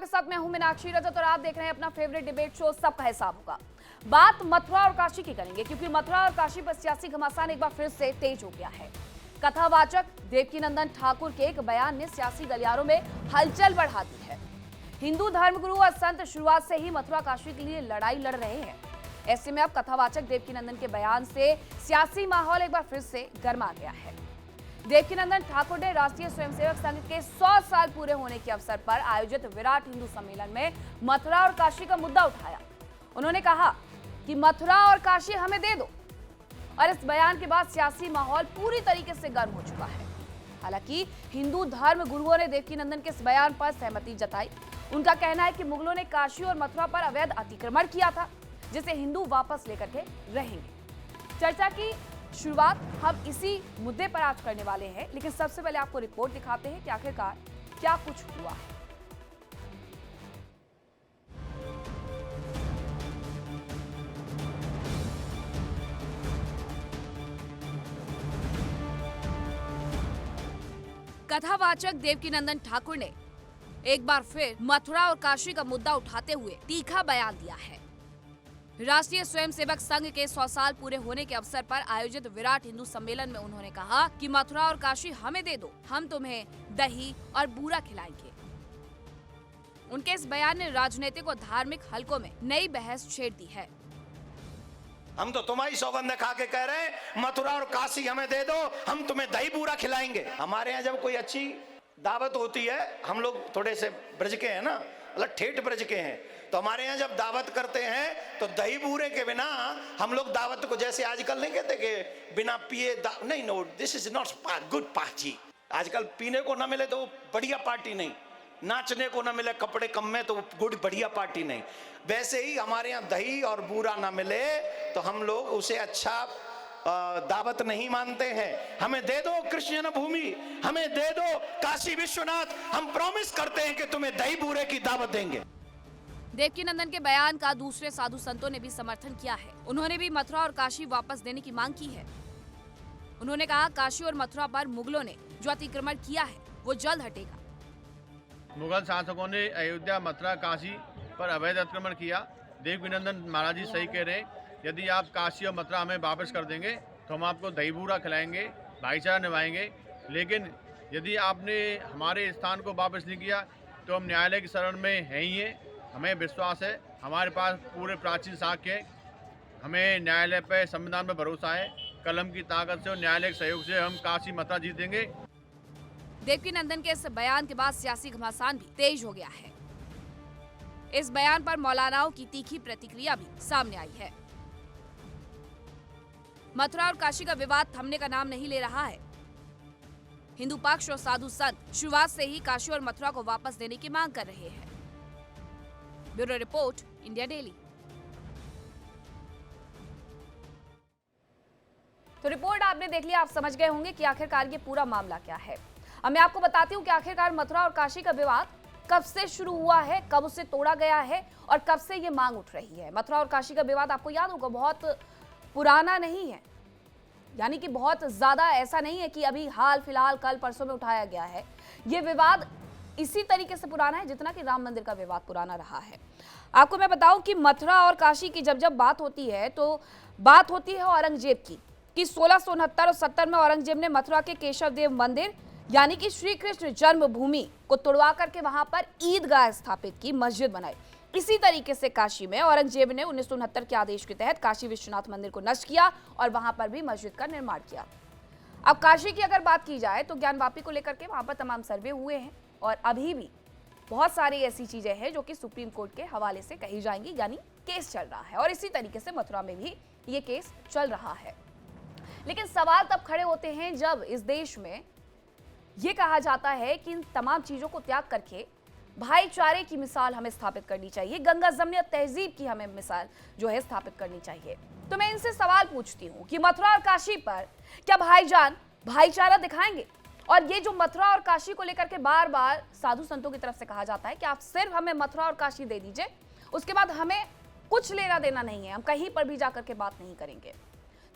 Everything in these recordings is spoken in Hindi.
आपके साथ मैं हूं मीनाक्षी रजत और आप देख रहे हैं अपना फेवरेट डिबेट शो सबका हिसाब होगा। बात मथुरा और काशी की करेंगे क्योंकि मथुरा और काशी पर सियासी घमासान एक बार फिर से तेज हो गया है। कथावाचक देवकीनंदन ठाकुर के एक बयान ने सियासी गलियारों में हलचल बढ़ा दी है। हिंदू धर्मगुरु और संत शुरुआत से ही मथुरा काशी के लिए लड़ाई लड़ रहे हैं। ऐसे में अब कथावाचक देवकीनंदन के बयान से सियासी माहौल एक बार फिर से गर्मा गया है। देवकीनंदन ठाकुर ने राष्ट्रीय स्वयंसेवक संघ के 100 साल पूरे होने के अवसर पर आयोजित विराट हिंदू सम्मेलन में मथुरा और काशी का मुद्दा उठाया। उन्होंने कहा कि मथुरा और काशी हमें दे दो और इस बयान के बाद सियासी माहौल पूरी तरीके से गर्म हो चुका है। हालांकि हिंदू धर्म गुरुओं ने देवकीनंदन के इस बयान पर सहमति जताई। उनका कहना है कि मुगलों ने काशी और मथुरा पर अवैध अतिक्रमण किया था, जिसे हिंदू वापस लेकर के रहेंगे। चर्चा की शुरुआत हम इसी मुद्दे पर आज करने वाले हैं, लेकिन सबसे पहले आपको रिपोर्ट दिखाते हैं कि आखिरकार क्या कुछ हुआ है। कथावाचक देवकीनंदन ठाकुर ने एक बार फिर मथुरा और काशी का मुद्दा उठाते हुए तीखा बयान दिया है। राष्ट्रीय स्वयंसेवक संघ के 100 साल पूरे होने के अवसर पर आयोजित विराट हिंदू सम्मेलन में उन्होंने कहा कि मथुरा और काशी हमें दे दो, हम तुम्हें दही और बूरा खिलाएंगे। उनके इस बयान ने राजनीतिक और धार्मिक हलकों में नई बहस छेड़ दी है। हम तो तुम्हारी सौगंध खा के कह रहे हैं मथुरा और काशी हमें दे दो, हम तुम्हें दही बूरा खिलाएंगे। हमारे यहाँ जब कोई अच्छी दावत होती है, हम लोग थोड़े से ब्रज के हैं ना, मतलब ठेठ ब्रज के हैं, तो हमारे यहाँ जब दावत करते हैं तो दही बूरे के बिना हम लोग दावत को, जैसे आजकल नहीं कहते कि बिना पिए नहीं, no this is not good party. आजकल पीने को ना मिले तो बढ़िया पार्टी नहीं, नाचने को ना मिले कपड़े कम में तो गुड बढ़िया पार्टी नहीं। वैसे ही हमारे यहाँ दही और बूरा ना मिले तो हम लोग उसे अच्छा दावत नहीं मानते हैं। हमें दे दो कृष्ण जन्मभूमि, हमें दे दो काशी विश्वनाथ, हम प्रॉमिस करते हैं कि तुम्हें दही बूरे की दावत देंगे। देवकीनंदन के बयान का दूसरे साधु संतों ने भी समर्थन किया है। उन्होंने भी मथुरा और काशी वापस देने की मांग की है। उन्होंने कहा काशी और मथुरा पर मुगलों ने जो अतिक्रमण किया है वो जल्द हटेगा। मुगल शासकों ने अयोध्या, मथुरा, काशी पर अवैध अतिक्रमण किया। देवकीनंदन महाराज जी सही कह रहे हैं। यदि आप काशी और मथुरा हमें वापस कर देंगे तो हम आपको दही बूरा खिलाएंगे, भाईचारा निभाएंगे। लेकिन यदि आपने हमारे स्थान को वापस नहीं किया तो हम न्यायालय की शरण में हैं ही हैं। हमें विश्वास है, हमारे पास पूरे प्राचीन साक्ष्य है, हमें न्यायालय पे, संविधान पे भरोसा है। कलम की ताकत से और न्यायालय के सहयोग से हम काशी मथुरा जीत देंगे। देवकीनंदन के इस बयान के बाद सियासी घमासान भी तेज हो गया है। इस बयान पर मौलानाओं की तीखी प्रतिक्रिया भी सामने आई है। मथुरा और काशी का विवाद थमने का नाम नहीं ले रहा है। हिंदू पक्ष और साधु संत शुरुआत से ही काशी और मथुरा को वापस देने की मांग कर रहे हैं। Bureau report, India daily. तो रिपोर्ट आपने देख लिया, आप समझ गए होंगे कि आखिरकार ये पूरा मामला क्या है। अब मैं आपको बताती हूँ कि आखिरकार मथुरा और काशी का विवाद कब से शुरू हुआ है, कब उसे तोड़ा गया है और कब से ये मांग उठ रही है। मथुरा और काशी का विवाद आपको याद होगा बहुत पुराना नहीं है, यानी कि बहुत ज्यादा ऐसा नहीं है कि अभी हाल फिलहाल कल परसों में उठाया गया है। ये विवाद इसी तरीके से पुराना है जितना कि राम मंदिर का विवाद पुराना रहा है। आपको मैं बताऊं कि मथुरा और काशी की जब जब बात होती है तो बात होती है औरंगजेब की, कि 1669 और 70 में औरंगजेब ने मथुरा के केशव देव मंदिर यानी कि श्री कृष्ण जन्मभूमि को तोड़वा करके वहां पर ईदगाह स्थापित की, मस्जिद बनाई। इसी तरीके से काशी में औरंगजेब ने 1969 के आदेश के तहत काशी विश्वनाथ मंदिर को नष्ट किया और वहां पर भी मस्जिद का निर्माण किया। अब काशी की अगर बात की जाए तो ज्ञानवापी को लेकर के वहां पर तमाम सर्वे हुए हैं और अभी भी बहुत सारी ऐसी चीजें हैं जो कि सुप्रीम कोर्ट के हवाले से कही जाएंगी, यानी केस चल रहा है। और इसी तरीके से मथुरा में भी ये केस चल रहा है। लेकिन सवाल तब खड़े होते हैं जब इस देश में ये कहा जाता है कि इन तमाम चीजों को त्याग करके भाईचारे की मिसाल हमें स्थापित करनी चाहिए, गंगा जमनी तहजीब की हमें मिसाल जो है स्थापित करनी चाहिए। तो मैं इनसे सवाल पूछती हूँ कि मथुरा और काशी पर क्या भाईजान भाईचारा दिखाएंगे? और ये जो मथुरा और काशी को लेकर के बार बार साधु संतों की तरफ से कहा जाता है कि आप सिर्फ हमें मथुरा और काशी दे दीजिए, उसके बाद हमें कुछ लेना देना नहीं है, हम कहीं पर भी जाकर के बात नहीं करेंगे।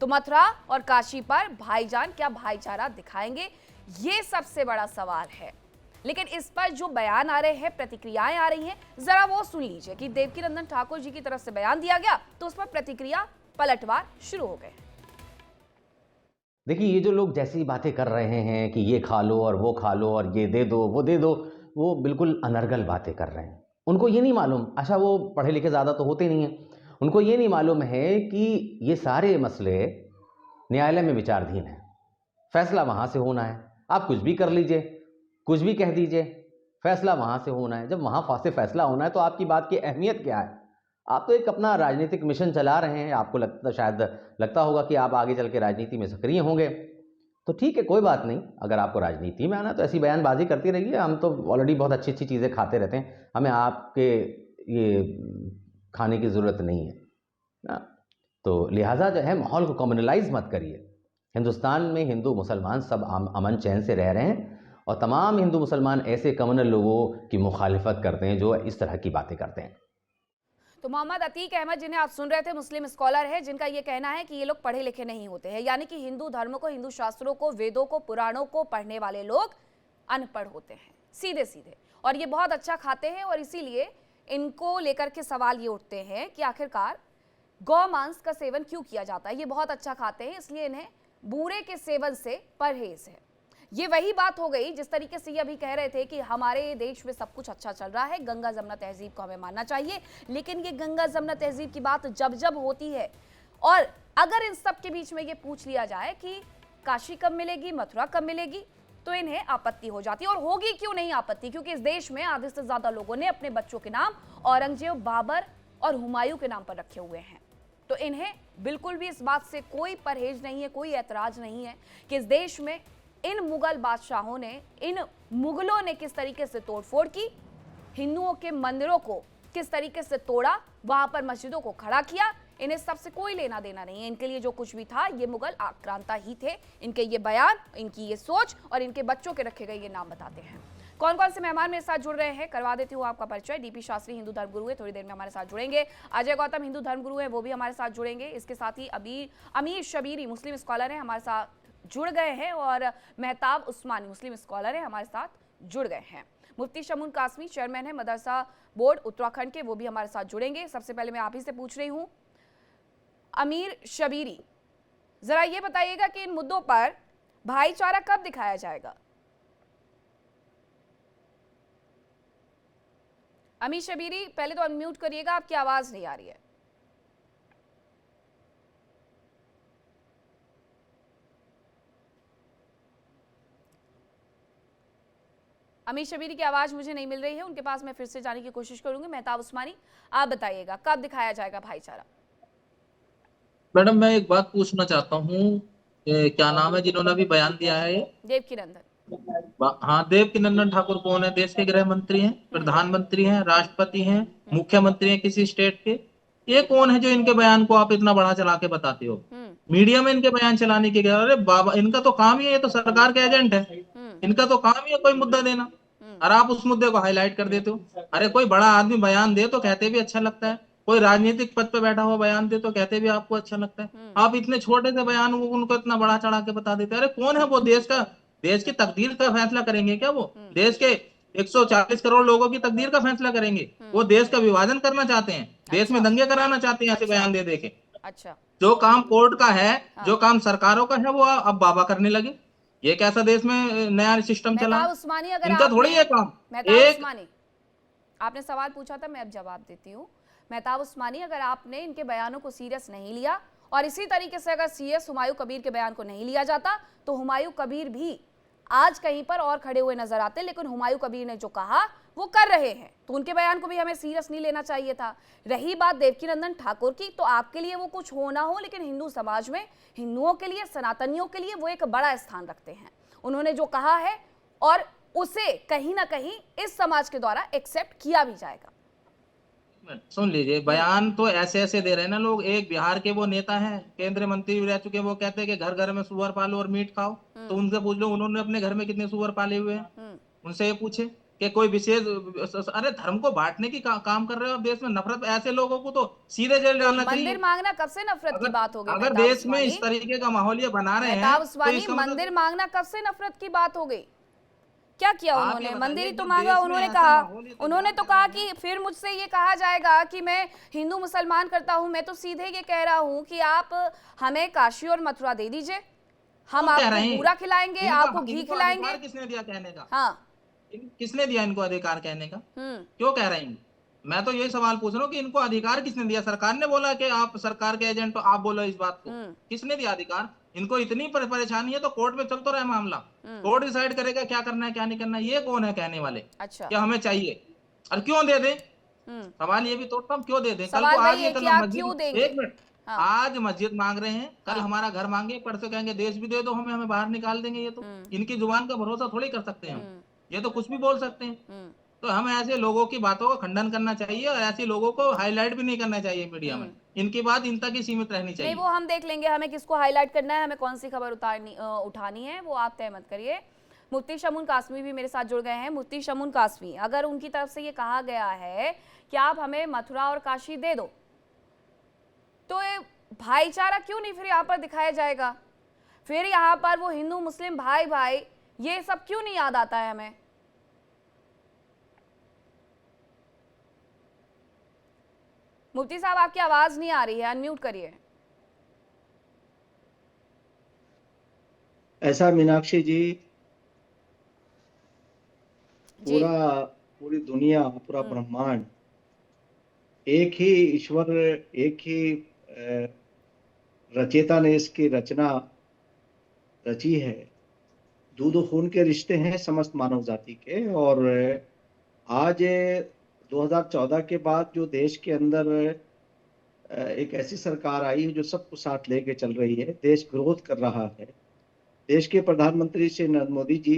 तो मथुरा और काशी पर भाईजान क्या भाईचारा दिखाएंगे? ये सबसे बड़ा सवाल है। लेकिन इस पर जो बयान आ रहे हैं, प्रतिक्रियाएं आ रही हैं, जरा वो सुन लीजिए कि देवकीनंदन ठाकुर जी की तरफ से बयान दिया गया तो उस पर प्रतिक्रिया पलटवार शुरू हो गए। देखिए, ये जो लोग जैसी बातें कर रहे हैं कि ये खा लो और वो खा लो और ये दे दो वो दे दो, वो बिल्कुल अनर्गल बातें कर रहे हैं। उनको ये नहीं मालूम, अच्छा वो पढ़े लिखे ज़्यादा तो होते नहीं हैं, उनको ये नहीं मालूम है कि ये सारे मसले न्यायालय में विचाराधीन हैं, फैसला वहाँ से होना है। आप कुछ भी कर लीजिए, कुछ भी कह दीजिए, फैसला वहाँ से होना है। जब वहाँ से फैसला होना है तो आपकी बात की अहमियत क्या है? आप तो एक अपना राजनीतिक मिशन चला रहे हैं, आपको शायद लगता होगा कि आप आगे चल के राजनीति में सक्रिय होंगे, तो ठीक है, कोई बात नहीं। अगर आपको राजनीति में आना तो ऐसी बयानबाजी करती रहिए, हम तो ऑलरेडी बहुत अच्छी अच्छी चीज़ें खाते रहते हैं, हमें आपके ये खाने की ज़रूरत नहीं है ना। तो लिहाजा जो है, माहौल को कम्युनलाइज मत करिए। हिंदुस्तान में हिंदू मुसलमान सब अमन चैन से रह रहे हैं और तमाम हिंदू मुसलमान ऐसे कम्युनल लोगों की मुखालिफत करते हैं जो इस तरह की बातें करते हैं। तो मोहम्मद अतीक अहमद, जिन्हें आप सुन रहे थे, मुस्लिम स्कॉलर है, जिनका ये कहना है कि ये लोग पढ़े लिखे नहीं होते हैं, यानी कि हिंदू धर्म को, हिंदू शास्त्रों को, वेदों को, पुराणों को पढ़ने वाले लोग अनपढ़ होते हैं, सीधे सीधे, और ये बहुत अच्छा खाते हैं। और इसीलिए इनको लेकर के सवाल ये उठते हैं कि आखिरकार गौ मांस का सेवन क्यों किया जाता है। ये बहुत अच्छा खाते हैं, इसलिए इन्हें बूरे के सेवन से परहेज है। ये वही बात हो गई जिस तरीके से ये अभी कह रहे थे कि हमारे देश में सब कुछ अच्छा चल रहा है, गंगा जमुना तहजीब को हमें मानना चाहिए। लेकिन ये गंगा जमुना तहजीब की बात जब जब होती है और अगर इन सब के बीच में ये पूछ लिया जाए कि काशी कब मिलेगी, मथुरा कब मिलेगी, तो इन्हें आपत्ति हो जाती है। और होगी क्यों नहीं आपत्ति, क्योंकि इस देश में आधे से ज्यादा लोगों ने अपने बच्चों के नाम औरंगजेब, बाबर और हुमायूं के नाम पर रखे हुए हैं। तो इन्हें बिल्कुल भी इस बात से कोई परहेज नहीं है, कोई ऐतराज नहीं है कि इस देश में इन मुगल बादशाहों ने, इन मुगलों ने किस तरीके से तोड़फोड़ की, हिंदुओं के मंदिरों को किस तरीके से तोड़ा, वहां पर मस्जिदों को खड़ा किया। इन्हें सबसे कोई लेना देना नहीं है। इनके लिए जो कुछ भी था, ये मुगल आक्रांता ही थे। इनके ये बयान, इनकी ये सोच और इनके बच्चों के रखे गए ये नाम बताते हैं। कौन कौन से मेहमान मेरे साथ जुड़ रहे हैं, करवा देती हूँ आपका परिचय। डीपी शास्त्री हिंदू धर्मगुरु है, थोड़ी देर में हमारे साथ जुड़ेंगे। अजय गौतम हिंदू धर्मगुरु है, वो भी हमारे साथ जुड़ेंगे। इसके साथ ही अमीर शबीरी मुस्लिम स्कॉलर है, हमारे साथ जुड़ गए हैं। और मेहताब उस्मानी मुस्लिम स्कॉलर है, हमारे साथ जुड़ गए हैं। मुफ्ती शमून कासमी चेयरमैन है मदरसा बोर्ड उत्तराखंड के, वो भी हमारे साथ जुड़ेंगे। सबसे पहले मैं आप ही से पूछ रही हूँ, अमीर शबीरी, जरा ये बताइएगा कि इन मुद्दों पर भाईचारा कब दिखाया जाएगा। अमीर शबीरी, पहले तो अनम्यूट करिएगा, आपकी आवाज नहीं आ रही है। अमीर शबीरी की आवाज मुझे नहीं मिल रही है, उनके पास मैं फिर से जाने की कोशिश करूंगी। मेहताब उस्मानी, आप बताइएगा कब दिखाया जाएगा भाईचारा। मैडम, मैं एक बात पूछना चाहता हूँ, क्या नाम है जिन्होंने अभी बयान दिया है? देवकीनंदन। हाँ, देवकीनंदन ठाकुर कौन है? देश के गृह मंत्री हैं, प्रधानमंत्री हैं, राष्ट्रपति हैं, मुख्यमंत्री हैं किसी स्टेट के। ये कौन है जो इनके बयान को आप इतना बढ़ा चला के बताते हो? मीडिया में इनके बयान चलाने के क्या? अरे बाबा, इनका तो काम ही है, ये तो सरकार के एजेंट है, इनका तो काम ही है कोई मुद्दा देना, और आप उस मुद्दे को हाईलाइट कर देते हो। अरे कोई बड़ा आदमी बयान दे तो कहते भी अच्छा लगता है, कोई राजनीतिक पद पे बैठा हुआ बयान दे तो कहते भी आपको अच्छा लगता है। आप इतने छोटे से बयान उनको इतना बड़ा चढ़ा के बता देते हैं। अरे कौन है वो? देश की तकदीर का फैसला करेंगे क्या वो? देश के 140 करोड़ लोगों की तकदीर का फैसला करेंगे? वो देश का विभाजन करना चाहते हैं, देश में दंगे कराना चाहते हैं ऐसे बयान दे दे के। अच्छा, जो काम कोर्ट का है, जो काम सरकारों का है, वो अब बाबा करने लगे। ये कैसा देश में नया सिस्टम चला? इनका थोड़ी है काम। उस्मानी, आपने सवाल पूछा था, मैं अब जवाब देती हूँ। मेहताब उस्मानी, अगर आपने इनके बयानों को सीरियस नहीं लिया और इसी तरीके से अगर सीएस हुमायूं कबीर के बयान को नहीं लिया जाता, तो हुमायूं कबीर भी आज कहीं पर और खड़े हुए नजर आते। लेकिन हुमायूं कबीर ने जो कहा वो कर रहे हैं, तो उनके बयान को भी हमें सीरियस नहीं लेना चाहिए था। रही बात देवकीनंदन ठाकुर की, तो आपके लिए वो कुछ हो ना हो, लेकिन हिंदू समाज में हिंदुओं के लिए, सनातनियों के लिए वो एक बड़ा स्थान रखते हैं। उन्होंने जो कहा है और उसे कहीं ना कहीं इस समाज के द्वारा एक्सेप्ट किया भी जाएगा। सुन लीजिए, बयान तो ऐसे ऐसे दे रहे हैं ना लोग। एक बिहार के वो नेता हैं, केंद्रीय मंत्री भी रह चुके, वो कहते हैं कि घर घर में सुअर पालो और मीट खाओ। तो उनसे पूछ लो, उन्होंने अपने घर में कितने सुअर पाले हुए हैं? उनसे ये पूछे कि कोई विशेष, अरे धर्म को बांटने की काम कर रहे हो आप देश में। नफरत, ऐसे लोगों को तो सीधे जेल डालना चाहिए। मंदिर मांगना कब से नफरत की बात हो गई? अगर देश में इस तरीके का माहौल ये बना रहे हैं, मंदिर मांगना कब से नफरत की बात हो गई? क्या किया आप ये उन्होंने? बताइए, मंदिर ही तो जो मांगा, देश में उन्होंने ऐसा कहा। माहौल है तो उन्होंने क्या तो कहा करना है? कि फिर मुझसे ये कहा जाएगा कि मैं हिंदू मुसलमान करता हूँ। मैं तो सीधे ये कह रहा हूँ कि आप हमें काशी और मथुरा दे दीजिए, हम क्यों कह आपको रहे हैं? पूरा खिलाएंगे, आपको घी इनको खिलाएंगे। अधिकार किसने दिया कहने का? हाँ। किसने दिया इनको अधिकार कहने का? हम्म। क्यों कह रहे हैं? मैं तो यही सवाल पूछ रहा हूँ कि इनको अधिकार किसने दिया? सरकार ने बोला कि आप सरकार के एजेंट हो, आप बोलो इस बात को। हम्म। किसने दिया अधिकार? इनको इतनी परेशानी है तो कोर्ट में चल तो रहा मामला। कोर्ट डिसाइड करेगा क्या करना है क्या नहीं करना है। ये कौन है कहने वाले अच्छा। कि हमें चाहिए? और क्यों दे दें? हम्म। सवाल ये भी तो हम क्यों दे दें? कल को सवाल आज वही ये है कल कि आप मस्जिद, क्यों देंगे? एक मिनट, हाँ। आज मस्जिद मांग रहे हैं, कल हाँ। हमारा घर मांगे, परसों कहेंगे देश भी दे दो हमें, हमें बाहर निकाल देंगे। ये तो इनकी जुबान का भरोसा थोड़ी कर सकते हैं हम। ये तो कुछ भी बोल सकते हैं। तो हमें ऐसे लोगों की बातों का खंडन करना चाहिए और ऐसे लोगों को हाईलाइट भी नहीं करना चाहिए मीडिया में। इनकी बात इन तक ही सीमित रहनी नहीं, चाहिए। वो हम देख लेंगे, हमें किसको हाईलाइट करना है, हमें कौन सी खबर उठानी है, वो आप तय मत करिए। मुफ्ती शमून कासमी भी मेरे साथ जुड़ गए हैं। मुफ्ती शमून कासमी, अगर उनकी तरफ से ये कहा गया है कि आप हमें मथुरा और काशी दे दो, तो ये भाईचारा क्यों नहीं फिर यहाँ पर दिखाया जाएगा? फिर यहाँ पर वो हिंदू मुस्लिम भाई भाई ये सब क्यों नहीं याद आता है हमें? मुफ्ती साहब, आपकी आवाज नहीं आ रही है, अनम्यूट करिए। ऐसा मीनाक्षी जी, जी। पूरी दुनिया, पूरा ब्रह्मांड एक ही ईश्वर, एक ही रचयिता ने इसकी रचना रची है। दूध और खून के रिश्ते हैं समस्त मानव जाति के। और आज 2014 के बाद जो देश के अंदर एक ऐसी सरकार आई है जो सबको साथ लेके चल रही है, देश ग्रोथ कर रहा है। देश के प्रधानमंत्री श्री नरेंद्र मोदी जी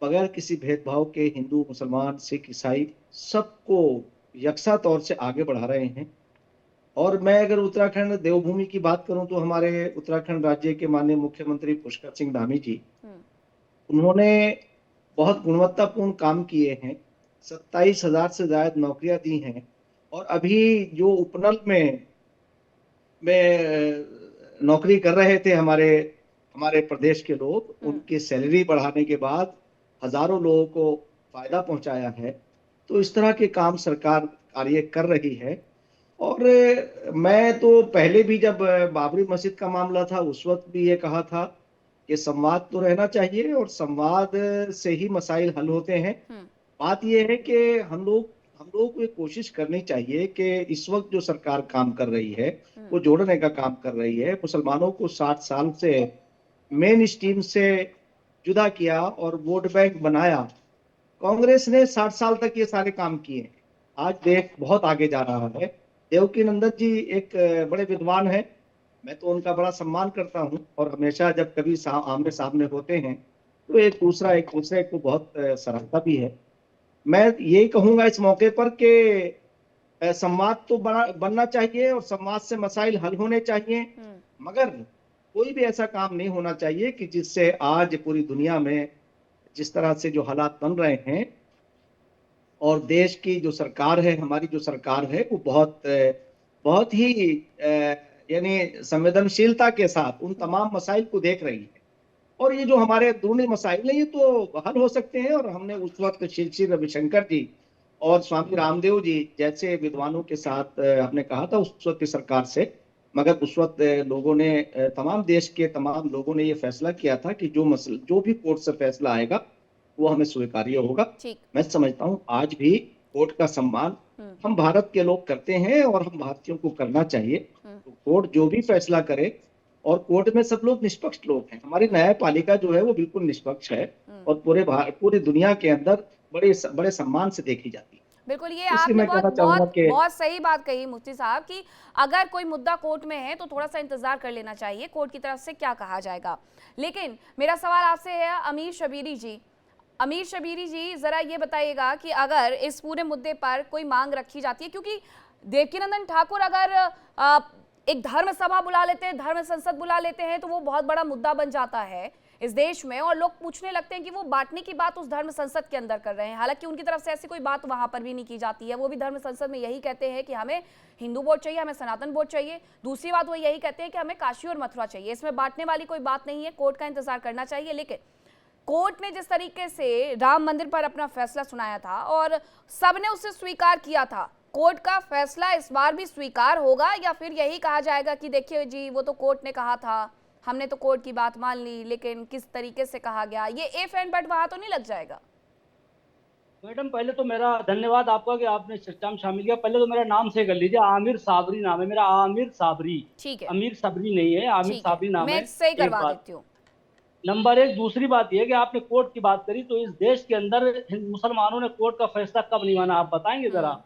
बगैर किसी भेदभाव के हिंदू, मुसलमान, सिख, ईसाई सबको यकसा तौर से आगे बढ़ा रहे हैं। और मैं अगर उत्तराखंड देवभूमि की बात करूं तो हमारे उत्तराखंड राज्य के माननीय मुख्यमंत्री पुष्कर सिंह धामी जी, उन्होंने बहुत गुणवत्तापूर्ण काम किए हैं। 27,000 से ज्यादा नौकरियां दी हैं। और अभी जो उपनल में नौकरी कर रहे थे हमारे प्रदेश के लोग, उनकी सैलरी बढ़ाने के बाद हजारों लोगों को फायदा पहुंचाया है। तो इस तरह के काम सरकार कार्य कर रही है। और मैं तो पहले भी जब बाबरी मस्जिद का मामला था उस वक्त भी ये कहा था कि संवाद तो रहना चाहिए और संवाद से ही मसाइल हल होते हैं। बात यह है कि हम लोगों को ये कोशिश करनी चाहिए कि इस वक्त जो सरकार काम कर रही है वो जोड़ने का काम कर रही है। मुसलमानों को 60 साल से मेन स्ट्रीम से जुदा किया और वोट बैंक बनाया। कांग्रेस ने 60 साल तक ये सारे काम किए। आज देश बहुत आगे जा रहा है। देवकी नंदन जी एक बड़े विद्वान हैं, मैं तो उनका बड़ा सम्मान करता हूं। और हमेशा जब कभी आमने सामने होते हैं तो एक दूसरे को बहुत सराहता भी है। मैं यही कहूंगा इस मौके पर कि संवाद तो बनना चाहिए और संवाद से मसाइल हल होने चाहिए, मगर कोई भी ऐसा काम नहीं होना चाहिए कि जिससे आज पूरी दुनिया में जिस तरह से जो हालात बन रहे हैं और देश की जो सरकार है, हमारी जो सरकार है, वो बहुत ही यानी संवेदनशीलता के साथ उन तमाम मसाइल को देख रही है। और ये जो हमारे अंदरूनी मसाइल है ये तो हल हो सकते हैं। और हमने उस वक्त श्री रविशंकर जी और स्वामी रामदेव जी जैसे विद्वानों के साथ हमने कहा था उस वक्त की सरकार से, मगर उस वक्त लोगों ने, तमाम देश के तमाम लोगों ने ये फैसला किया था कि जो भी कोर्ट से फैसला आएगा वो हमें स्वीकार्य होगा। मैं समझता हूँ आज भी कोर्ट का सम्मान हम भारत के लोग करते हैं और हम भारतीयों को करना चाहिए। तो कोर्ट जो भी फैसला करे, और कोर्ट में सब लोग निष्पक्ष लोग हैं। हमारी न्यायपालिका जो है वो बिल्कुल निष्पक्ष है और पूरी दुनिया के अंदर बड़े सम्मान से देखी जाती है। बिल्कुल, ये आपने बहुत सही बात कही मुफ्ती साहब कि अगर कोई मुद्दा कोर्ट में है तो थोड़ा सा इंतजार कर लेना चाहिए कोर्ट की तरफ से क्या कहा जाएगा। लेकिन मेरा सवाल आपसे है अमीर शबीरी जी, जरा ये बताइएगा कि अगर इस पूरे मुद्दे पर कोई मांग रखी जाती है, क्योंकि देवकीनंदन ठाकुर अगर एक धर्म सभा बुला लेते हैं, धर्म संसद बुला लेते हैं, तो वो बहुत बड़ा मुद्दा बन जाता है इस देश में और लोग पूछने लगते हैं कि वो बांटने की बात उस धर्म संसद के अंदर कर रहे हैं। हालांकि उनकी तरफ से ऐसी कोई बात वहां पर भी नहीं की जाती है। वो भी धर्म संसद में यही कहते हैं कि हमें हिंदू बोर्ड चाहिए, हमें सनातन बोर्ड चाहिए। दूसरी बात वो यही कहते हैं कि हमें काशी और मथुरा चाहिए। इसमें बांटने वाली कोई बात नहीं है, कोर्ट का इंतजार करना चाहिए। लेकिन कोर्ट ने जिस तरीके से राम मंदिर पर अपना फैसला सुनाया था और सबने उसे स्वीकार किया था, कोर्ट का फैसला इस बार भी स्वीकार होगा या फिर यही कहा जाएगा कि देखिए जी वो तो कोर्ट ने कहा था, हमने तो कोर्ट की बात मान ली, लेकिन किस तरीके से कहा गया, ये इफ एंड बट वहां तो नहीं लग जाएगा? मैडम पहले तो मेरा धन्यवाद आपका कि आपने चर्चा में शामिल किया। पहले तो मेरा नाम से कर लीजिए, आमिर साबरी नाम है मेरा, आमिर साबरी। ठीक है, अमीर सबरी नहीं है, आमिर ठीक है, साबरी नाम है। मैं सही एक करवा बात। देती हूँ। नंबर एक, दूसरी बात यह कि आपने कोर्ट की बात करी, तो इस देश के अंदर मुसलमानों ने कोर्ट का फैसला कब नहीं माना, आप बताएंगे जरा?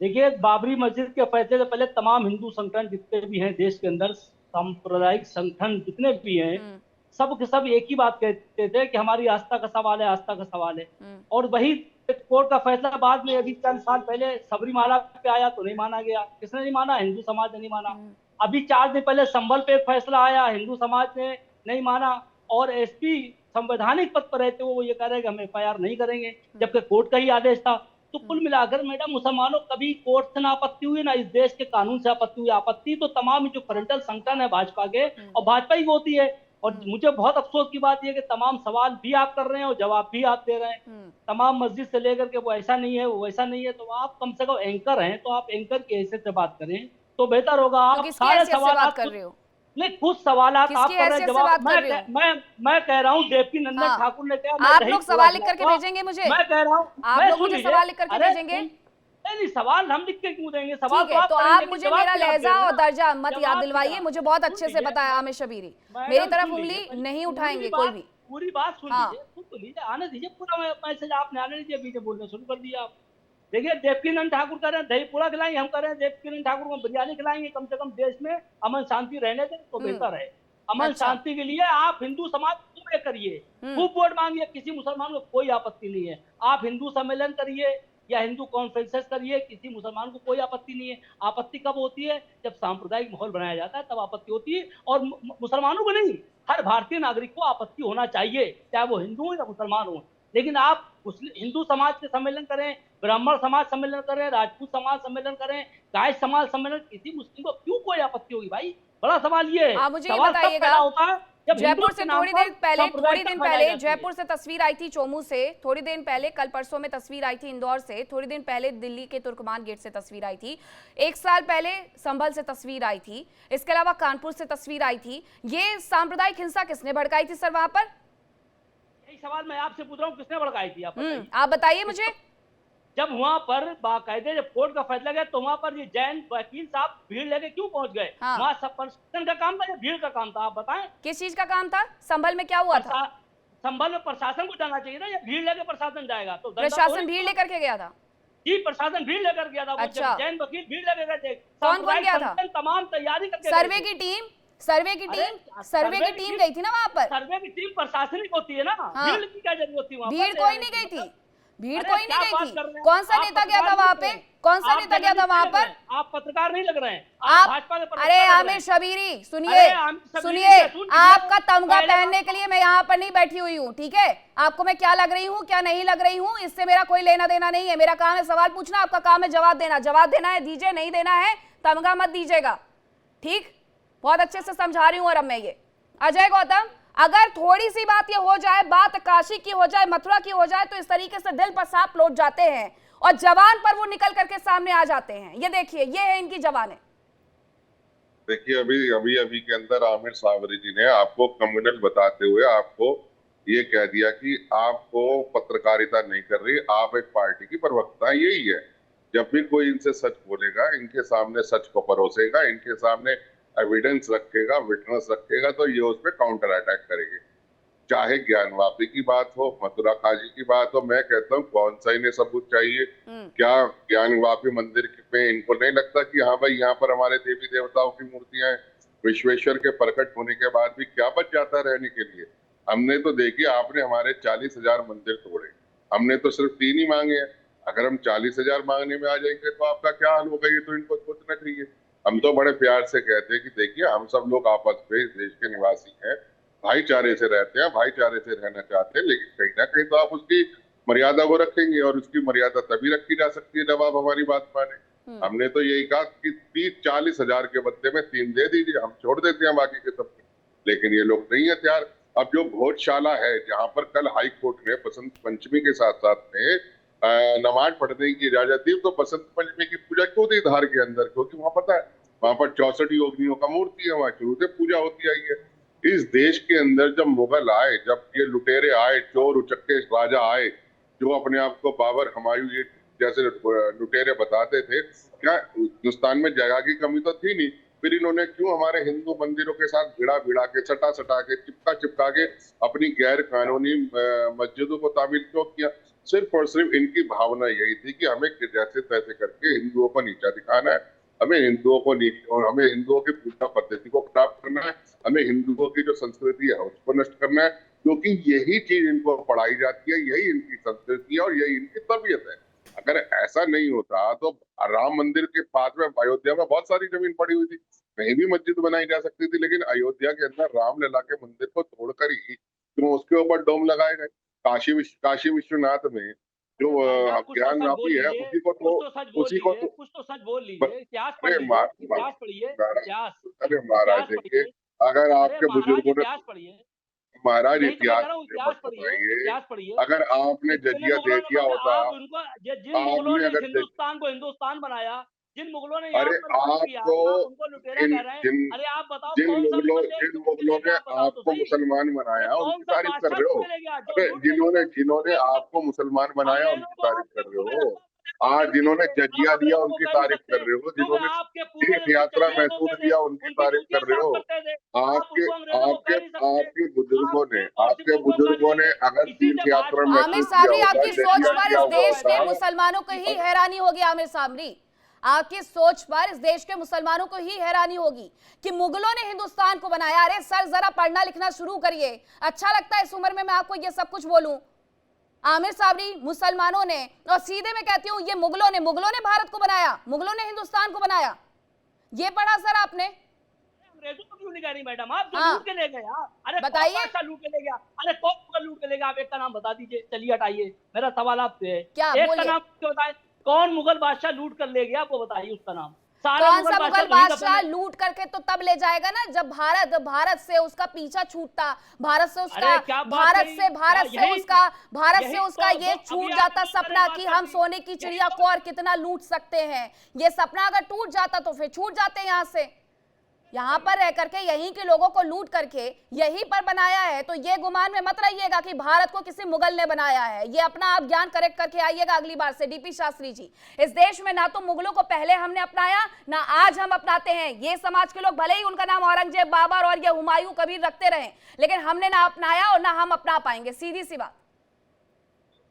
देखिए, बाबरी मस्जिद के फैसले से पहले तमाम हिंदू संगठन जितने भी हैं देश के अंदर, सांप्रदायिक संगठन जितने भी हैं, सब के सब एक ही बात कहते थे कि हमारी आस्था का सवाल है, आस्था का सवाल है। और वही कोर्ट का फैसला बाद में अभी चंद साल पहले सबरीमाला पे आया तो नहीं माना गया। किसने नहीं माना? हिंदू समाज ने नहीं माना। अभी 4 दिन पहले संभल पे एक फैसला आया, हिंदू समाज ने नहीं माना। और एसपी संवैधानिक पद पर रहते हुए वो ये कह रहे हैं कि हम एफआईआर नहीं करेंगे, जबकि कोर्ट का ही आदेश था। तो कुल मिलाकर मैडम, मुसलमानों कभी कोर्ट से ना आपत्ति हुई, ना इस देश के कानून से आपत्ति हुई। आपत्ति तो तमाम जो फ्रंटल संगठन है भाजपा के, और भाजपा ही होती है। और मुझे बहुत अफसोस की बात यह कि तमाम सवाल भी आप कर रहे हैं और जवाब भी आप दे रहे हैं। तमाम मस्जिद से लेकर के वो ऐसा नहीं है, वो वैसा नहीं है। तो आप कम से कम एंकर हैं, तो आप एंकर की हैसियत से बात करें तो बेहतर होगा। तो आप किसकी सारे हैसियत से सवाल बात कर रहे हो? नहीं, कुछ सवाल आप किसकी कर रहे हैं, हैसियत से बात कर रहे हो? मैं कह रहा हूँ देवकी नंदन हाँ। ठाकुर ने कहा आप लोग सवाल लिख करके भेजेंगे मुझे? मैं कह रहा हूँ, आप लोग मुझे सवाल लिख करके भेजेंगे? नहीं, सवाल हम लिख के क्यों देंगे? सवाल ठीक है, तो करेंगे, आप लेकिन मुझे जवाब मेरा भी आप लहजा देंगे और ना। दर्जा मत याद जवाब दिलवाइए, क्या? मुझे बहुत अच्छे सुन से लीजिए, बताया आमिर शबीरी। मैडम, मेरी तरफ सुन उंगली लीजिए, नहीं पूरी उठाएंगे बात- कोई भी। पूरी बात सुन हाँ। लीजिए, सुन तो लीजिए, आने दीजिए पूरा मैसेज। आपने आने दीजिए, बीच में बोलना शुरू कर दिया आप। देखिए, देवकीनंदन ठाकुर कह रहे हैं दही पूड़ा खिलाएंगे, हम कह रहे हैं देवकीनंदन ठाकुर को बिरयानी खिलाएंगे। कम से कम देश में अमन शांति रहने दें तो बेहतर है। अमन अच्छा। शांति के लिए आप हिंदू समाज पूरे करिए, खूब वोट मांगिए, किसी मुसलमान को कोई आपत्ति नहीं है। आप हिंदू सम्मेलन करिए या हिंदू कॉन्फ्रेंसेस करिए, किसी मुसलमान को कोई आपत्ति नहीं है। आपत्ति कब होती है? जब सांप्रदायिक माहौल बनाया जाता है, तब आपत्ति होती है। और मुसलमानों को नहीं, हर भारतीय नागरिक को आपत्ति होना चाहिए, चाहे वो हिंदू हो या मुसलमान हो। लेकिन आप हिंदू समाज के सम्मेलन करें, ब्राह्मण समाज सम्मेलन करें, राजपूत समाज सम्मेलन करें, गाय समाज सम्मेलन, किसी मुस्लिम को क्यों कोई आपत्ति होगी भाई? बड़ा सवाल ये है। आप मुझे ये सवाल तब बताइएगा, पैदा होता है जब जयपुर से थोड़ी दिन पहले जयपुर जयपुर से तस्वीर आई थी, चोमू से थोड़ी दिन पहले, कल परसों में तस्वीर आई थी इंदौर से, थोड़ी दिन पहले दिल्ली के तुर्कमान गेट से तस्वीर आई थी, 1 साल पहले संभल से तस्वीर आई थी, इसके अलावा कानपुर से तस्वीर आई थी। ये सांप्रदायिक हिंसा किसने भड़काई थी सर वहां पर? यही सवाल मैं आपसे पूछ रहा हूँ, किसने भड़काई थी? आप बताइए मुझे। जब वहां पर बाकायदे जब कोर्ट का फैसला गया तो वहां पर ये जैन वकील साहब भीड़ लेके क्यों पहुंच गए? हाँ। वहां सब प्रशासन का काम था या भीड़ का काम था? आप बताएं। किस चीज का काम था? संभल में क्या हुआ था? संभल में प्रशासन को जाना चाहिए ना, या भीड़ लेके प्रशासन जाएगा? तो प्रशासन भीड़ लेकर के गया था? जी, प्रशासन भीड़ लेकर गया था। वो अच्छा। जैन वकील भीड़ लेकर गए थे। कौन कौन गया था? तमाम तैयारी करके सर्वे की टीम गई थी ना वहां पर? सर्वे की टीम प्रशासनिक होती है ना। हाँ। भीड़ की क्या जरूरत थी वहां पर? भीड़ कोई नहीं गई थी, भीड़ अरे कोई नहीं क्या गई बात थी। कर रहे हैं? कौन सा आप नेता गया था पत्रकार वहां नहीं पे? लग रहे हैं। कौन सा आप नेता गया था जर्नलिस्ट वहां नहीं लग पर? रहे हैं। आप पत्रकार नहीं लग रहे हैं, आप भाजपा के पत्रकार अरे लग रहे आमिर हैं। शबीरी सुनिए, अरे आमिर शबीरी सुनिए, क्या सुन लीजिए। आपका तमगा पहले पहनने के लिए मैं यहाँ पर नहीं बैठी हुई हूँ, ठीक है? आपको मैं क्या लग रही हूँ, क्या नहीं लग रही हूँ, इससे मेरा कोई लेना देना नहीं है। मेरा काम है सवाल पूछना, आपका काम है जवाब देना। जवाब देना है दीजिए, नहीं देना है तमगा मत दीजिएगा, ठीक? बहुत अच्छे से समझा रही हूँ। और अब मैं ये अजय गौतम, अगर थोड़ी सी बात ये हो जाए, बात काशी की हो जाए, मथुरा की हो जाए, तो इस तरीके से दिल पर सांप लौट जाते हैं और जवान पर वो निकल करके सामने आ जाते हैं। ये देखिए, ये है इनकी जवानें। देखिए, अभी के अंदर आमिर सावरी जी ने आपको कम्युनल बताते हुए आपको ये कह दिया कि आपको पत्रकारिता नहीं कर रही, आप एक पार्टी की प्रवक्ता। यही है, जब भी कोई इनसे सच बोलेगा, इनके सामने सच को परोसेगा, इनके सामने एविडेंस रखेगा, विटनेस रखेगा, तो ये उस पर काउंटर अटैक करेंगे। चाहे ज्ञानवापी की बात हो, मथुरा काजी की बात हो, मैं कहता हूँ कौन सा इन्हें सबूत चाहिए? क्या ज्ञानवापी मंदिर पे इनको नहीं लगता कि हाँ भाई यहाँ पर हमारे देवी देवताओं की मूर्तियां हैं? विश्वेश्वर के प्रकट होने के बाद भी क्या बच जाता रहने के लिए? हमने तो देखिए, आपने हमारे 40,000 मंदिर तोड़े, हमने तो सिर्फ 3 ही मांगे हैं। अगर हम 40,000 मांगने में आ जाएंगे तो आपका क्या हाल होगा? ये तो इनको सोचना चाहिए। हम तो बड़े प्यार से कहते हैं कि देखिए, हम सब लोग आपस में इस देश के निवासी हैं, भाईचारे से रहते हैं, भाईचारे से रहना चाहते हैं, लेकिन कहीं ना कहीं तो आप उसकी मर्यादा को रखेंगे, और उसकी मर्यादा तभी रखी जा सकती है जब आप हमारी बात माने। हमने तो यही कहा कि 30-40 हजार के बदले में 3 दे दीजिए, हम छोड़ देते हैं बाकी के सब, लेकिन ये लोग नहीं है तैयार। अब जो भोजशाला है जहां पर कल हाई कोर्ट ने बसंत पंचमी के साथ साथ में नमाज पढ़ने की इजाजत दी, तो बसंत पंचमी की पूजा क्यों दी धार के अंदर? क्योंकि वहां पता है वहां पर 64 योगिनियों का मूर्ति है, वहां शुरू से पूजा होती आई है। इस देश के अंदर जब मुगल आए, जब ये लुटेरे आए, चोर उचक्के राजा आए जो अपने आप को बाबर, हुमायूं ये जैसे लुटेरे बताते थे, क्या हिंदुस्तान में जगह की कमी तो थी नहीं? फिर इन्होंने क्यों हमारे हिंदू मंदिरों के साथ भिड़ा भिड़ा के, सटा सटा के, चिपका चिपका के अपनी गैर कानूनी मस्जिदों को तामील क्यों किया? सिर्फ और सिर्फ इनकी भावना यही थी कि हमें जैसे तैसे करके हिंदुओं को नीचा दिखाना है, हमें हिंदुओं को और हमें हिंदुओं की पूजा पद्धति को खराब करना है, हमें हिंदुओं की जो संस्कृति है उसको नष्ट करना है, क्योंकि यही चीज इनको पढ़ाई जाती है, यही इनकी संस्कृति है और यही इनकी तबीयत है। अगर ऐसा नहीं होता तो राम मंदिर के पास में अयोध्या में बहुत सारी जमीन पड़ी हुई थी, कहीं भी मस्जिद बनाई जा सकती थी, लेकिन अयोध्या के अंदर रामलला के मंदिर को तोड़कर ही क्यों उसके ऊपर डोम लगाए गए? काशी विश्वनाथ में जो ज्ञान व्यापी है उसी को कुछ तो सच बोल लीजिए, इतिहास पढ़िए, अरे महाराज देखिए, अगर आपके बुजुर्गों ने, महाराज इतिहास पढ़िए, अगर आपने जजिया दे दिया होता, जिन मुगलों ने हिंदुस्तान को हिंदुस्तान बनाया, जिन मुगलों ने अरे आपको अरे आप बताओ जिन मुगलों ने आपको मुसलमान बनाया उनकी तारीफ कर रहे हो? अरे जिन्होंने आपको मुसलमान बनाया उनकी तारीफ कर रहे हो? आज जिन्होंने जजिया दिया उनकी तारीफ कर रहे हो? जिन्होंने तीर्थ यात्रा महसूस दिया उनकी तारीफ कर रहे हो? आपके बुजुर्गों ने अगर तीर्थ यात्रा आमिर साबरी, आपकी सोच पर इस देश के मुसलमानों को ही हैरानी होगी। आमिर साबरी, आपकी सोच पर इस देश के मुसलमानों को ही हैरानी होगी कि मुगलों ने हिंदुस्तान को बनाया। अरे सर, जरा पढ़ना लिखना शुरू करिए। अच्छा लगता है इस उम्र में मैं आपको ये सब कुछ बोलूं? आमिर साबरी, मुसलमानों ने, और सीधे मैं कहती हूं ये मुगलों ने भारत को बनाया, मुगलों ने हिंदुस्तान को बनाया। ये पढ़ा सर आपने? अंग्रेजों को क्यों नहीं कह रही मैडम आप? जो लूट के ले गए, अरे बताइए, लूट के ले गया, अरे कौन लूट के ले गया? आप एक का नाम बता दीजिए। चलिए हटाइए, मेरा सवाल आपसे है, क्या एक का नाम बताए, कौन मुगल बादशाह लूट कर ले गया? वो बताइए उसका नाम। कौन सा मुगल बादशाह लूट करके तो तब ले जाएगा ना जब भारत से उसका पीछा छूटता, भारत से उसका ये छूट जाता सपना कि हम सोने की चिड़िया को और कितना लूट सकते हैं। ये सपना अगर टूट जाता तो फिर छूट जाते यहाँ से। यहाँ पर रह करके यहीं के लोगों को लूट करके यहीं पर बनाया है, तो ये गुमान में मत रहिएगा कि भारत को किसी मुगल ने बनाया है। ये अपना आप ज्ञान करेक्ट करके आइएगा अगली बार से। डीपी शास्त्री जी, इस देश में ना तो मुगलों को पहले हमने अपनाया ना आज हम अपनाते हैं। ये समाज के लोग भले ही उनका नाम औरंगजेब, बाबर और ये हुमायूं कबीर रखते रहे, लेकिन हमने ना अपनाया और ना हम अपना पाएंगे। सीधी सी बात।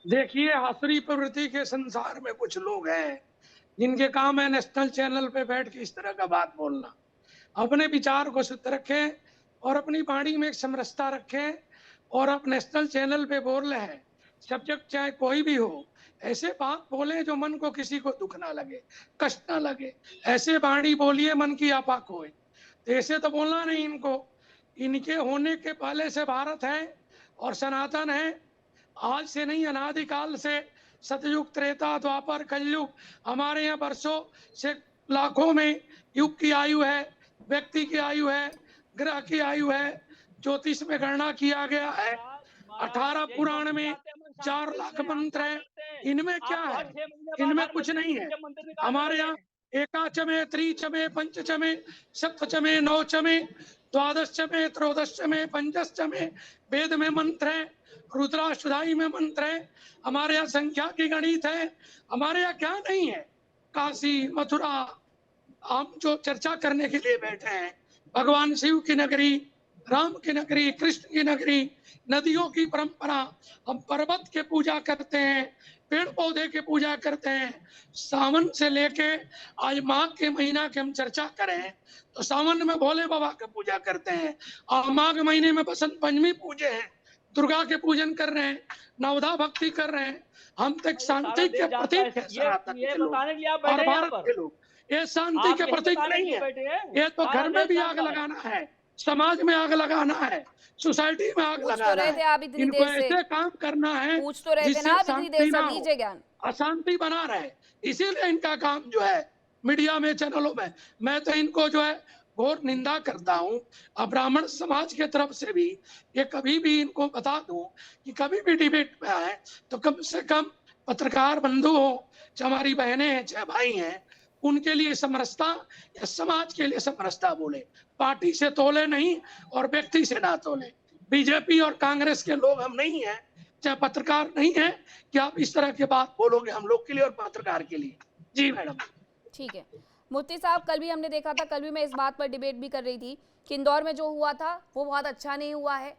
देखिए, हसरी प्रवृत्ति के संसार में कुछ लोग हैं जिनके काम है नेशनल चैनल पे बैठ के इस तरह का बात बोलना। अपने विचार को शुद्ध रखें और अपनी वाणी में एक समरसता रखें, और आप नेशनल चैनल पे बोल रहे हैं, सब्जेक्ट चाहे कोई भी हो, ऐसे बात बोले जो मन को किसी को दुख ना लगे, कष्ट ना लगे। ऐसे वाणी बोलिए मन की आपाक होए। तो ऐसे तो बोलना नहीं इनको। इनके होने के पहले से भारत है और सनातन है, आज से नहीं, अनादिकाल से। सतयुग, त्रेता, द्वापर, कलयुग, हमारे यहाँ वर्षों से लाखों में युग की आयु है, व्यक्ति की आयु है, ग्रह की आयु है, ज्योतिष में गणना किया गया है। 18 पुराण में 4 लाख मंत्र है। इनमें क्या है? इनमें कुछ नहीं है। हमारे यहाँ एकाचमे, त्रिचमे, पंचचमे, सप्तचमे, नवचमे, द्वादशचमे, त्रयोदशचमे, पंचशचमे वेद में मंत्र है, रुद्राष्टधाई में मंत्र है। हमारे यहाँ संख्या की गणित है। हमारे यहाँ क्या नहीं है? काशी, मथुरा, हम जो चर्चा करने के लिए बैठे हैं, भगवान शिव की नगरी, राम की नगरी, कृष्ण की नगरी, नदियों की परंपरा। हम पर्वत के पूजा करते हैं, पेड़ पौधे के पूजा करते हैं। सावन से लेके आज माघ के महीना की हम चर्चा करें तो सावन में भोले बाबा का पूजा करते हैं, और माघ महीने में बसंत पंचमी पूजे हैं, दुर्गा के पूजन कर रहे हैं, नवदा भक्ति कर रहे हैं। हम तक शांति के प्रतीक है सनातन के लोग और भारत के लोग। ये शांति के प्रतीक नहीं है। ये तो घर में भी आग लगाना है, समाज में आग लगाना है, सोसाइटी में आग लगाना है। इनको ऐसे काम करना है जिससे शांति ना हो, अशांति बना रहे। इसीलिए इनका काम जो है मीडिया में, चैनलों में, मैं तो इनको जो है घोर निंदा करता हूं। अब ब्राह्मण समाज के तरफ से भी ये कभी भी इनको बता दूं कि कभी भी डिबेट में आए तो कम से कम पत्रकार बंधु हो, चाहे हमारी बहनें हैं चाहे भाई हैं, उनके लिए समरसता या समाज के लिए समरसता बोले, पार्टी से तोले नहीं और व्यक्ति से ना तोले। बीजेपी और कांग्रेस के लोग हम नहीं हैं, चाहे पत्रकार नहीं है कि आप इस तरह की बात बोलोगे हम लोग के लिए और पत्रकार के लिए। जी मैडम। ठीक है मुफ्ती साहब, कल भी हमने देखा था, कल भी मैं इस बात पर डिबेट भी कर रही थी कि इंदौर में जो हुआ था वो बहुत अच्छा नहीं हुआ है,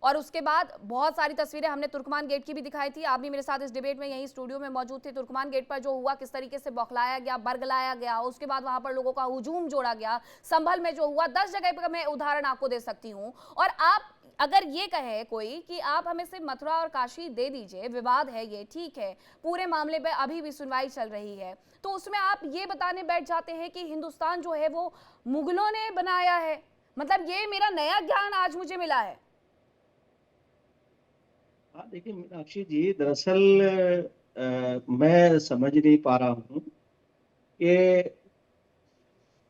और उसके बाद बहुत सारी तस्वीरें हमने तुर्कमान गेट की भी दिखाई थी। आप भी मेरे साथ इस डिबेट में यहीं स्टूडियो में मौजूद थे। तुर्कमान गेट पर जो हुआ, किस तरीके से बौखलाया गया, बरगलाया गया, उसके बाद वहां पर लोगों का हुजूम जोड़ा गया। संभल में जो हुआ, 10 जगह पर मैं उदाहरण आपको दे सकती हूँ। और आप अगर ये कहे कोई कि आप हमें सिर्फ मथुरा और काशी दे दीजिए, विवाद है ये, ठीक है, पूरे मामले पे अभी भी सुनवाई चल रही है, तो उसमें आप ये बताने बैठ जाते हैं कि हिंदुस्तान जो है वो मुगलों ने बनाया है। मतलब ये मेरा नया ज्ञान आज मुझे मिला है। हाँ देखिए मीनाक्षी जी, दरअसल मैं समझ नहीं पा रहा हूँ कि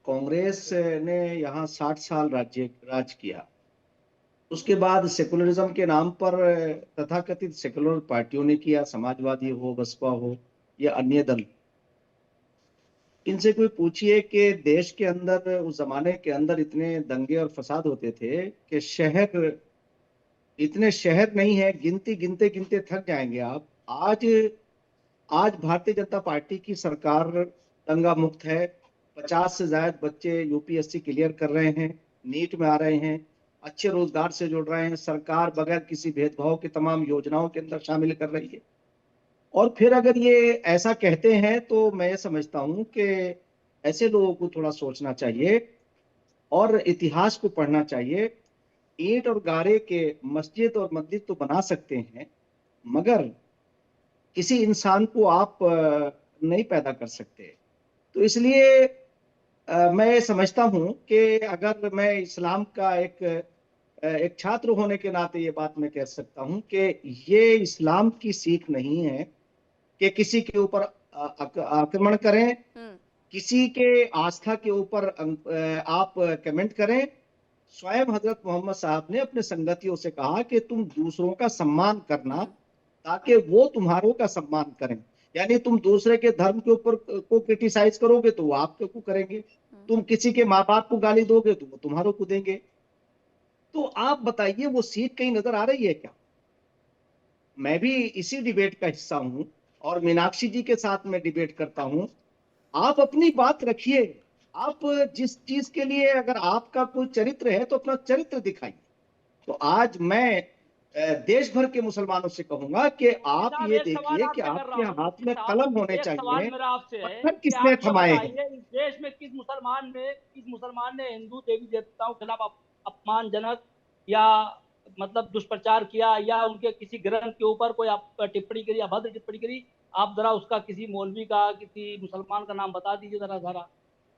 कांग्रेस ने यहाँ 60 साल राज किया, उसके बाद सेकुलरिज्म के नाम पर तथाकथित सेकुलर पार्टियों ने किया, समाजवादी हो, बसपा हो या अन्य दल। इनसे कोई पूछिए कि देश के अंदर उस जमाने के अंदर इतने दंगे और फसाद होते थे कि इतने शहर नहीं है, गिनते गिनते थक जाएंगे आप। आज भारतीय जनता पार्टी की सरकार दंगा मुक्त है। 50 से ज्यादा बच्चे यूपीएससी क्लियर कर रहे हैं, नीट में आ रहे हैं, अच्छे रोजगार से जुड़ रहे हैं। सरकार बगैर किसी भेदभाव के तमाम योजनाओं के अंदर शामिल कर रही है। और फिर अगर ये ऐसा कहते हैं तो मैं ये समझता हूं कि ऐसे लोगों को थोड़ा सोचना चाहिए और इतिहास को पढ़ना चाहिए। ईंट और गारे के मस्जिद और मंदिर तो बना सकते हैं, मगर किसी इंसान को आप नहीं पैदा कर सकते। तो इसलिए मैं समझता हूं कि अगर मैं इस्लाम का एक छात्र होने के नाते ये बात मैं कह सकता हूं कि ये इस्लाम की सीख नहीं है कि किसी के ऊपर आक्रमण करें, किसी के आस्था के ऊपर आप कमेंट करें। स्वयं हजरत मोहम्मद साहब ने अपने संगतियों से कहा कि तुम दूसरों का सम्मान करना ताकि वो तुम्हारों का सम्मान करें। यानी तुम दूसरे के धर्म के ऊपर को क्रिटिसाइज करोगे तो वो आपके को करेंगे, तुम किसी के माँ बाप को गाली दोगे तो वो तुम्हारों को देंगे। तो आप बताइए वो सीख कहीं नजर आ रही है क्या? मैं भी इसी डिबेट का हिस्सा हूं और मीनाक्षी जी के साथ मैं डिबेट करता हूं। आप अपनी बात रखिए, आप जिस चीज के लिए अगर आपका कोई चरित्र है तो अपना चरित्र दिखाइए। तो आज मैं देश भर के मुसलमानों से कहूंगा कि आप ये देखिए कि आपके हाथ में कलम होने चाहिए, सवाल मेरा आपसे है पत्थर कि किसने आप ये थमाए हैं? बताइए, इस देश में किस मुसलमान ने हिंदू देवी देवताओं के खिलाफ अपमानजनक या मतलब दुष्प्रचार किया या उनके किसी ग्रंथ के ऊपर कोई टिप्पणी करी, अभद्र टिप्पणी करी? आप जरा उसका किसी मौलवी का, किसी मुसलमान का नाम बता दीजिए जरा,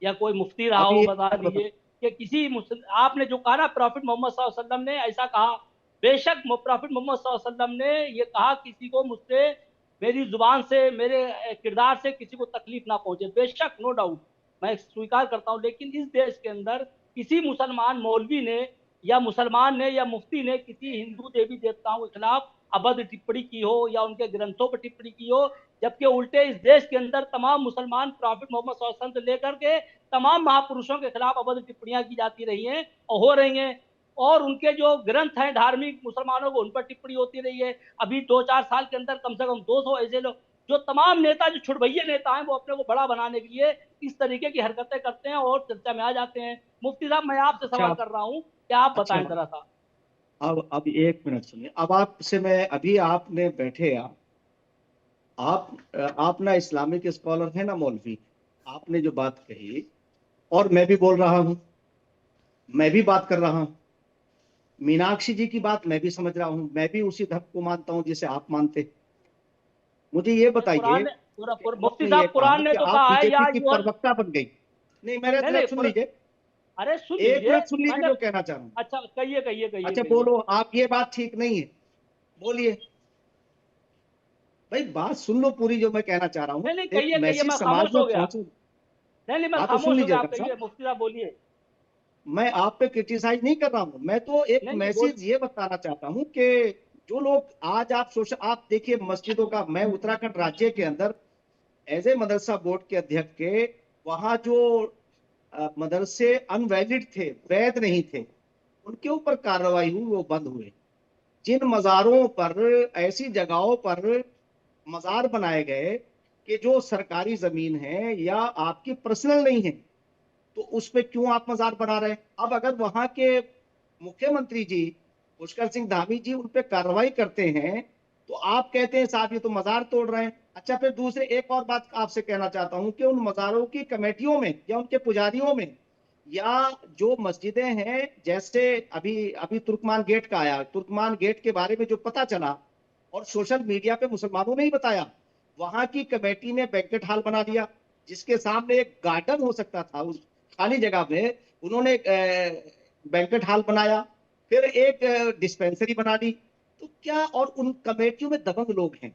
या कोई मुफ्ती रहा हो बता दीजिए कि किसी आपने जो कहा ना, प्रॉफिट मोहम्मद सल्लल्लाहु अलैहि वसल्लम ने ऐसा कहा। बेशक प्रॉफिट मोहम्मद सल्लल्लाहु अलैहि वसल्लम ने ये कहा किसी को मुझसे, मेरी जुबान से, मेरे किरदार से किसी को तकलीफ ना पहुंचे, बेशक, नो डाउट, मैं स्वीकार करता हूं। लेकिन इस देश के अंदर किसी मुसलमान मौलवी ने या मुसलमान ने या मुफ्ती ने किसी हिंदू देवी देवताओं के खिलाफ अभद्र टिप्पणी की हो या उनके ग्रंथों पर टिप्पणी की हो, जबकि उल्टे इस देश के अंदर तमाम मुसलमान प्रॉफिट मोहम्मद सल्लल्लाहु अलैहि वसल्लम से लेकर के तमाम महापुरुषों के खिलाफ अभद्र टिप्पणियां की जाती रही हैं और हो रही हैं, और उनके जो ग्रंथ हैं धार्मिक मुसलमानों को, उन पर टिप्पणी होती रही है। अभी 2-4 साल के अंदर कम से कम 200 ऐसे लोग, जो तमाम नेता, जो छुड़भैया नेता हैं, वो अपने को बड़ा बनाने के लिए इस तरीके की हरकतें करते हैं और चर्चा में आ जाते हैं। मुफ्ती साहब, मैं आपसे सवाल कर रहा हूँ कि आप बताएं जरा सा। अब 1 मिनट सुनिए। अब आपसे मैं अभी आपने बैठे आप ना इस्लामिक स्कॉलर है ना मौलवी, आपने जो बात कही और मैं भी बोल रहा हूं, मैं भी बात कर रहा हूं, मीनाक्षी जी की बात मैं भी समझ रहा हूं, मैं भी उसी धर्म को मानता हूं जिसे आप मानते। मुझे ये बताइए, मुफ्ती साहब, कुरान ने तो कहा है या की प्रवक्ता बन गई। नहीं, मेरे तरफ सुन लीजिए, अरे सुन एक लीजिए, मिनट सुन लीजिए जो कहना चाह रहा हूं। अच्छा कहिए। अच्छा बोलो, आप ये बात ठीक नहीं है, बोलिए भाई, बात सुन लो पूरी जो मैं कहना चाह रहा हूँ। कहिए, मैं खामोश हो गया। नहीं, मैं तो सुन खामोश हो लीजिए गया, आप मुफ्ती कहिए, मुफ्ती साहब बोलिए। मैं आप पे क्रिटिसाइज नहीं कर रहा हूं, मैं तो एक नहीं, मैसेज ये बताना चाहता हूं कि जो लोग आज आप देखिए मस्जिदों का, मैं उत्तराखंड राज्य के अंदर एज ए मदरसा बोर्ड के अध्यक्ष के, वहां जो मदरसे अनवैलिड थे, वैध नहीं थे, उनके ऊपर कार्रवाई हुई, वो बंद हुए। जिन मज़ारों पर, ऐसी जगहों पर मज़ार बनाए गए कि जो सरकारी जमीन है या आपकी पर्सनल नहीं है, तो उस पे क्यों आप मज़ार बना रहे हैं? अब अगर वहां के मुख्यमंत्री जी पुष्कर सिंह धामी जी उन पे कार्रवाई करते हैं, तो आप कहते हैं साहब ये तो मज़ार तोड़ रहे हैं। अच्छा, फिर दूसरे एक और बात आपसे कहना चाहता हूं कि उन मज़ारों की कमेटियों में या उनके पुजारियों में, या जो मस्जिदें हैं, जैसे अभी अभी तुर्कमान गेट का आया, तुर्कमान गेट के बारे में जो पता चला और सोशल मीडिया पे मुसलमानों ने ही बताया, वहां की कमेटी ने बैंक्वेट हॉल बना दिया, जिसके सामने एक गार्डन हो सकता था, उस खाली जगह में उन्होंने बैंक्वेट हॉल बनाया, फिर एक डिस्पेंसरी बना दी। तो क्या, और उन कमेटियों में दबंग लोग हैं।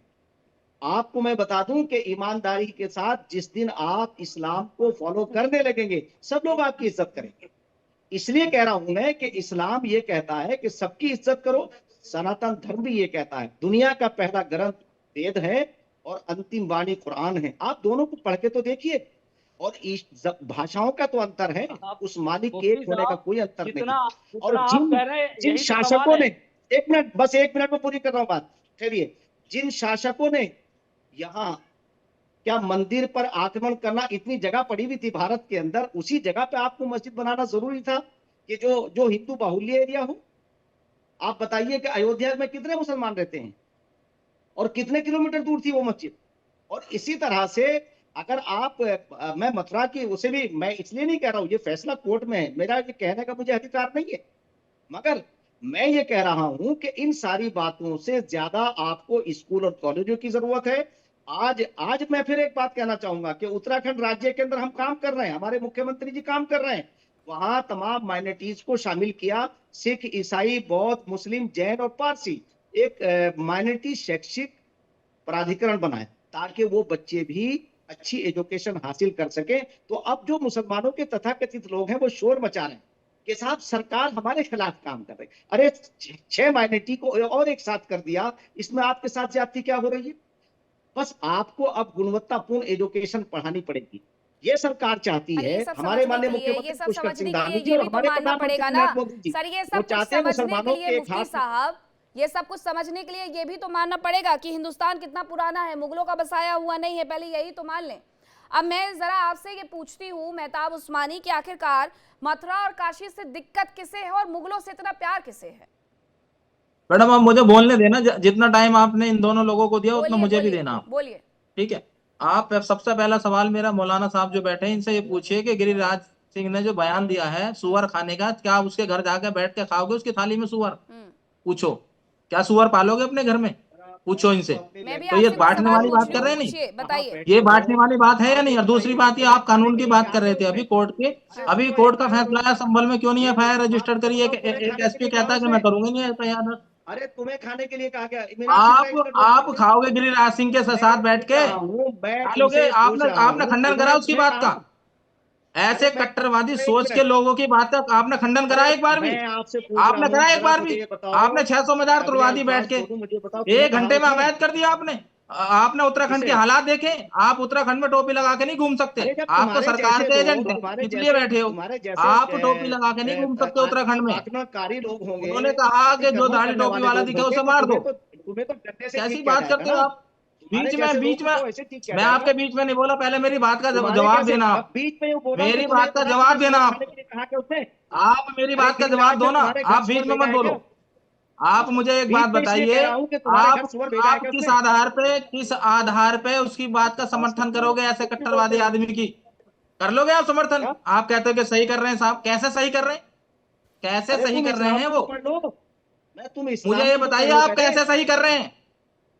आपको मैं बता दूं कि ईमानदारी के साथ जिस दिन आप इस्लाम को फॉलो करने लगेंगे, सब लोग आपकी इज्जत करेंगे। इसलिए कह रहा हूं मैं कि इस्लाम ये कहता है कि सबकी इज्जत करो, सनातन धर्म भी ये कहता है। दुनिया का पहला ग्रंथ वेद है और अंतिम वाणी कुरान है। आप दोनों को पढ़ के तो देखिए, और इस भाषाओं का तो अंतर है, उस मालिक के एक होने का कोई अंतर नहीं। और जिन शासकों ने, एक मिनट, बस एक मिनट में पूरी कर रहा हूं बात, ठहरिए, जिन शासकों ने यहाँ, क्या मंदिर पर आक्रमण करना, इतनी जगह पड़ी हुई थी भारत के अंदर, उसी जगह पे आपको मस्जिद बनाना जरूरी था कि जो हिंदू बाहुल्य एरिया हो? आप बताइए कि अयोध्या में कितने मुसलमान रहते हैं और कितने किलोमीटर दूर थी वो मस्जिद? और इसी तरह से अगर आप, मैं मथुरा की, उसे भी मैं इसलिए नहीं कह रहा हूं, ये फैसला कोर्ट में है, मेरा ये कहने का मुझे अधिकार नहीं है, मगर मैं ये कह रहा हूं कि इन सारी बातों से ज्यादा आपको स्कूल और कॉलेजों की जरूरत है। आज मैं फिर एक बात कहना चाहूंगा कि उत्तराखंड राज्य के अंदर हम काम कर रहे हैं, हमारे मुख्यमंत्री जी काम कर रहे हैं, वहां तमाम माइनॉरिटीज को शामिल किया, सिख, ईसाई, बौद्ध, मुस्लिम, जैन और पारसी, एक माइनॉरिटी शैक्षिक प्राधिकरण बनाए ताकि वो बच्चे भी अच्छी एजुकेशन हासिल कर सके। तो अब जो मुसलमानों के तथाकथित लोग हैं वो शोर मचा रहे हैं कि साहब सरकार हमारे खिलाफ काम कर रही है। अरे 6 माइनॉरिटी को और एक साथ कर दिया, इसमें आपके साथ ज्यादती क्या हो रही है? बस आपको अब गुणवत्तापूर्ण एजुकेशन पढ़ानी पड़ेगी, ये सरकार चाहती है। हमारे माननीय मुख्यमंत्री पुष्कर सिंह धामी जी और हमारे प्रधानमंत्री नरेंद्र मोदी जी, वो चाहते हैं मुसलमानों के एक हाथ साहब, ये सब कुछ समझने के लिए ये भी तो मानना पड़ेगा कि हिंदुस्तान कितना पुराना है, मुगलों का बसाया हुआ नहीं है, पहले यही तो मान लें। अब मैं जरा आपसे ये पूछती हूँ मेहताब उस्मानी कि आखिरकार मथुरा और काशी से दिक्कत किसे है और मुगलों से इतना प्यार किसे है? मैडम आप मुझे बोलने देना, जितना टाइम आपने इन दोनों लोगों को दिया उतना मुझे भी देना। बोलिए। ठीक है, आप सबसे पहला सवाल मेरा, मौलाना साहब जो बैठे हैं इनसे ये पूछिए कि गिरिराज सिंह ने जो बयान दिया है सुअर खाने का, क्या उसके घर जाकर बैठ के खाओगे उसकी थाली में सुअर? पूछो, क्या सुअर पालोगे अपने घर में? पूछो इनसे। तो ये बांटने वाली बात कर रहे हैं, नहीं बताइए, ये बांटने वाली बात है या नहीं? और दूसरी बात, ये आप कानून की बात कर रहे थे अभी, कोर्ट के, अभी कोर्ट का फैसला है, संभल में क्यों नहीं एफआईआर रजिस्टर करी? एक एसपी कहता है कि मैं करूंगा नहीं एफआईआर। अरे तुम्हें खाने के लिए कहा गया? आप खाओगे गिरिराज सिंह के साथ बैठ के? खालोगे? आपने खंडन करा उसकी बात का? ऐसे कट्टरवादी सोच के लोगों की बात का आपने खंडन करा एक बार भी? आपने करा एक बार भी? आपने 600 मजार तुड़वा दी बैठ के, 1 घंटे में अवैध कर दिया आपने। आपने उत्तराखंड के हालात देखे? आप उत्तराखंड में टोपी लगा के नहीं घूम सकते, आप तो सरकार के एजेंट हैं इसलिए बैठे हो। आप टोपी लगा के नहीं घूम सकते उत्तराखंड में। उन्होंने कहा कि जो दाढ़ी टोपी वाला दिखे उसे मार दो। कैसी बात करते हो आप? बीच में मैं आपके बीच में नहीं बोला, पहले मेरी बात का जवाब देना। मेरी बात का जवाब देना आप मेरी बात का जवाब दो ना, आप बीच में मत बोलो। आप मुझे एक बात बताइए, आप किस आधार पे उसकी बात का समर्थन करोगे? ऐसे कट्टरवादी आदमी की कर लोगे आप समर्थन? आप कहते हो कि सही कर रहे हैं साहब, कैसे सही कर रहे हैं? कैसे सही कर रहे हैं वो? मुझे ये बताइए आप कैसे सही कर रहे हैं?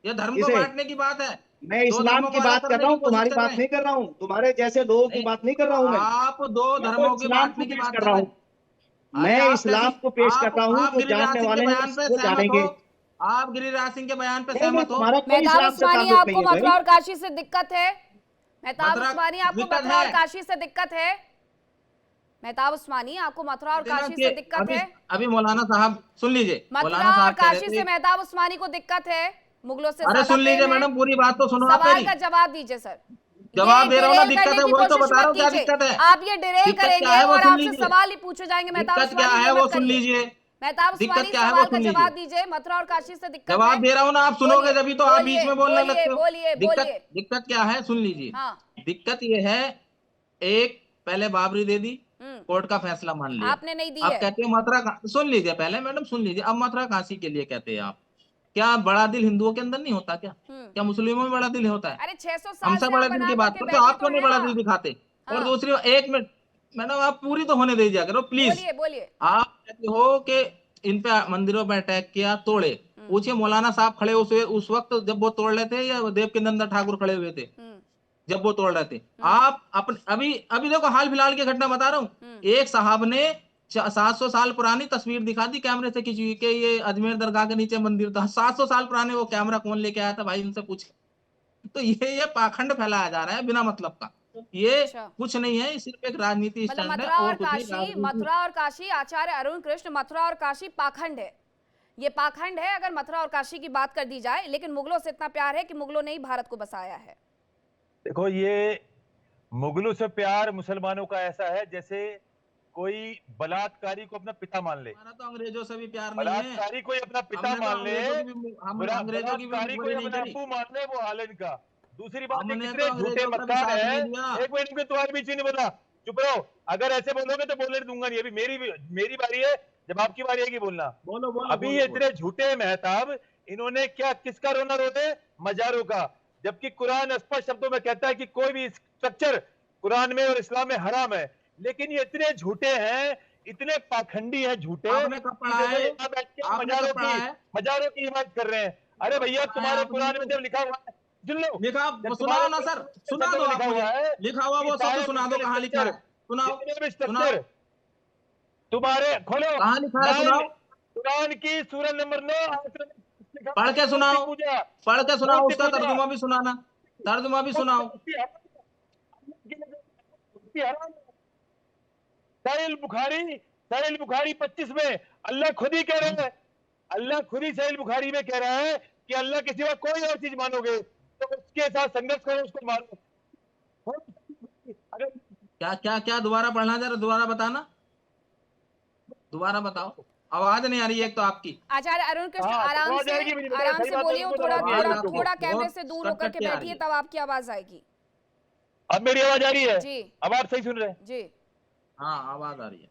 ये धर्म को बांटने की बात है। मैं इस्लाम की बात कर रहा हूँ, तुम्हारी बात नहीं कर रहा हूँ, तुम्हारे जैसे लोगों की बात नहीं कर रहा हूँ। मैं आप दो धर्मों की बांटने की बात कर रहा हूँ। मैं इस्लाम को पेश कर रहा हूँ, जो जानने वाले हैं वो जानेंगे। आप गिरिराज सिंह के बयान पे सहमत हो? मेहताब उस्मानी, आपको मथुरा और काशी से दिक्कत है? मेहताब उस्मानी, आपको मथुरा और काशी से दिक्कत है? मेहताब उस्मानी, आपको मथुरा और देना काशी कि से दिक्कत अभी है? अभी मौलाना साहब सुन लीजिए, मथुरा मौलाना और साहब कह रहे काशी थे, से मेहताब उस्मानी को दिक्कत है, मुगलों से अरे ज्यादा सुन लीजिए प्रेम है। मैडम, पूरी बात तो सुनो आप सवाल मेरी। का जवाब दीजिए सर। जवाब दे रहा हूँ ना, डिरेल दिक्कत करने है की वही तो कोशिश बता रहा मत हूँ, क्या कीजिए। दिक्कत है। आप ये डिरेल दिक्कत करेंगे क्या है वो और सुन आपसे लीजिए, सवाल ही पूछे जाएंगे। मेहताब दिक्कत क्या उस्मानी है ये वो मत सुन करिए। लीजिए, मेहताब दिक्कत उस्मानी क्या है वो सवाल का सुन जवाब लीजिए। दीजिए, मथुरा और काशी से दिक्कत जवाब है? दे रहा हूँ ना, आप सुनोगे बोलिए, जब तो आप बीच बोलिए, में बोलने बोलिए, लगते हो। बोलिए, दिक्कत बोलिए। दिक्कत क्या है सुन लीजिए। हाँ। दिक्कत ये है, एक पहले बाबरी दे दी, हम्म। कोर्ट का फैसला मान लिया, आपने नहीं दी अब है। कहते हो सुन लीजिए पहले मैडम, सुन लीजिए। अब मथुरा काशी के लिए कहते हैं आप, क्या बड़ा दिल हिंदुओं के अंदर नहीं होता क्या? क्या मुस्लिमों में बड़ा दिल होता है? अरे 600 साल हमसे से बड़े आप दिल बना की बात करके करते हो, बैठे आप तो क्यों नहीं हैं बड़ा ना। दिल दिखाते? और हाँ। दूसरी एक मिनट मैडम, आप पूरी तो होने दे दिया करो प्लीज। बोलिए, बोलिए। आप कहते हो कि इन पे मंदिरों पे अटैक किया, तोड़े। पूछिए मौलाना साहब खड़े उस वक्त जब वो तोड़ रहे थे, या देवकिनंदन ठाकुर खड़े हुए थे जब वो तोड़ रहे थे? आप अपन अभी अभी देखो, हाल फिलहाल की घटना बता रहा हूँ। एक साहब ने 700 साल पुरानी तस्वीर दिखा दी कैमरे से खींची हुई, कि ये अजमेर दरगाह के नीचे मंदिर था। 700 साल पुराने वो कैमरा कौन लेके आया था भाई, उनसे पूछ। तो ये पाखंड फैलाया जा रहा है बिना मतलब का। ये अच्छा। कुछ नहीं है, सिर्फ एक राजनीति मतलब स्टंट है मथुरा और और कुछ नहीं। काशी, मथुरा और काशी, आचार्य अरुण कृष्ण, मथुरा और काशी पाखंड है। ये पाखंड है अगर मथुरा और काशी की बात कर दी जाए, लेकिन मुगलों से इतना प्यार है कि मुगलों ने ही भारत को बसाया है। देखो, ये मुगलों से प्यार मुसलमानों का ऐसा है जैसे कोई बलात्कारी को अपना पिता मान ले। हमारा तो अंग्रेजों से भी प्यार नहीं है। बलात्कारी कोई अपना पिता हमने तो मान ले, अंग्रेजों की भी बलात्कारी कोई बुरी नहीं अपना करी। अब्बू मान ले, वो हालन का। दूसरी बात, ये हमने कितने तो झूठे अंग्रेजों का भी मक्कार साथ है। नहीं दिया। एक मिनट में तुम्हारे बीच नहीं बोला, चुप रहो। अगर ऐसे बोलोगे तो बोलने दूंगा नहीं। अभी मेरी बारी है, जब आपकी बारी आएगी बोलना। बोलो बोलो अभी ये इतने झूठे हैं मेहताब, इन्होंने क्या किसका रोना रोते? मजारों का। जबकि कुरान स्पष्ट शब्दों में कहता है कि कोई भी स्ट्रक्चर कुरान में और इस्लाम में हराम है। लेकिन ये इतने झूठे हैं, इतने पाखंडी हैं, झूठे। आपने कब पढ़ा है? मजारों की हिमायत कर रहे हैं। अरे भैया, तुम्हारे कुरान में जब लिखा हुआ है, सुन लो, लिखा, सुनाओ ना सर, सुना दो आप मुझे। लिखा हुआ वो सब तो सुना दो, कहाँ लिखा है? सुनाओ। तुम्हारे खोलो, कहाँ लिखा है? सुनाओ। कुरान की सूरह नंबर 9 पढ़ के सुनाओ, पढ़ के सुनाओ, उसका तर्जुमा भी सुनाना, तर्जुमा भी सुनाओ। सहीह बुखारी 25 में अल्लाह खुद ही कह रहा है, अल्लाह खुद ही सहीह बुखारी में कह रहा है कि अल्लाह के सिवा कोई और चीज मानोगे तो उसके साथ संघर्ष करो, उसको मारो। क्या क्या क्या दोबारा पढ़ना, जरा दोबारा बताना, दोबारा बताओ। आवाज नहीं आ रही है एक तो आपकी। आचार्य अरुण कृष्ण, आराम से बोलिए, थोड़ा कैमरे से दूर होकर के बैठिए, तब आपकी आवाज आएगी। अब मेरी आवाज आ रही है जी? अब आप सही सुन रहे हैं जी? हाँ, आवाज आ रही है।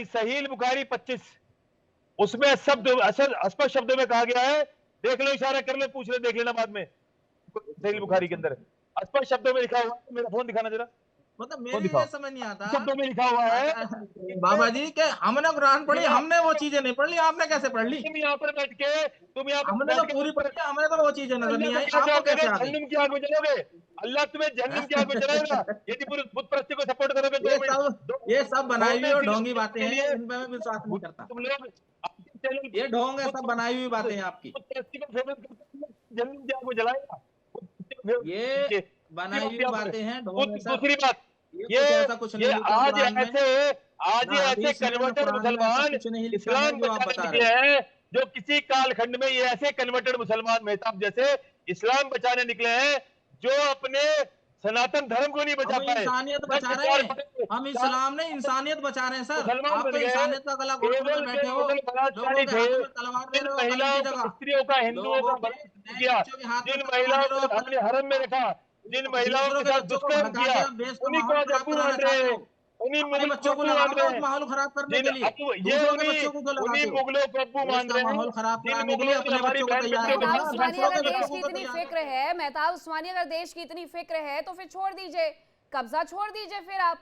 सहीह बुखारी 25, उसमें स्पष्ट शब्दों में कहा गया है। देख लो, इशारा कर लो, पूछ लो, देख लेना बाद में। सहीह बुखारी के अंदर स्पष्ट शब्दों में लिखा हुआ है। मेरा फोन दिखाना जरा। मतलब मेरे ये समझ नहीं आता शब्दों में लिखा हुआ है बाबा जी के हमने कुरान पढ़ी, हमने वो चीजें नहीं पढ़ ली, आपने कैसे पढ़ ली? तुम यहाँ पर बैठ के हमने तो पूरी पढ़ी, हमें तो वो चीजें नजर नहीं आई, आपको कैसे आ गई? जहन्नुम की आग में जलोगे, अल्लाह तुम्हें जहन्नुम की आग में जलाएगा यदि बुत परस्ती को सपोर्ट करोगे। ये सब बनाई हुई और ढोंगी बातें हैं, इन पे मैं विश्वास नहीं करता। तुम लोग ये ढोंग है, सब बनाई हुई बातें हैं आपकी। बुत परस्ती को फेमस करते, जहन्नुम की आग में जलाएगा। ये बनाई हुई बातें हैं, ढोंग है सर। दूसरी बात, ये आज ऐसे कन्वर्टेड मुसलमान इस्लाम बचाने निकले हैं, जो किसी कालखंड में ये ऐसे कन्वर्टेड मुसलमान मेहताब जैसे इस्लाम बचाने निकले हैं, जो अपने सनातन धर्म को नहीं बचा पाए। इंसानियत बचा रहे हैं हम, इस्लाम नहीं, इंसानियत बचा रहे हैं सर। आप तो इंसानियत का गला घोट के बैठे हो, लोगों के हाथों में तलवार ले रहे हो, कलम की जगह। स्त्रियों का, हिंदुओं का बलात्कार किया, जिन महिलाओं को अपने हरम में रखा, जिन महिलाओं के साथ दुष्कर्म किया, उन्हीं को आज अब्बू मान रहे हैं, उन्हीं बच्चों को लगा रहे हो माहौल खराब करने के लिए। दूसरों के बच्चों को तो लगाते हो, मुगलों को अब्बू मान रहे हैं, माहौल खराब कराने के लिए अपने बच्चों को तैयार है। मेहताब उस्मानी, अगर देश की इतनी फिक्र है, मेहताब उस्मानी, अगर देश की इतनी फिक्र है तो फिर छोड़ दीजिए, कब्जा छोड़ दीजिए। फिर आप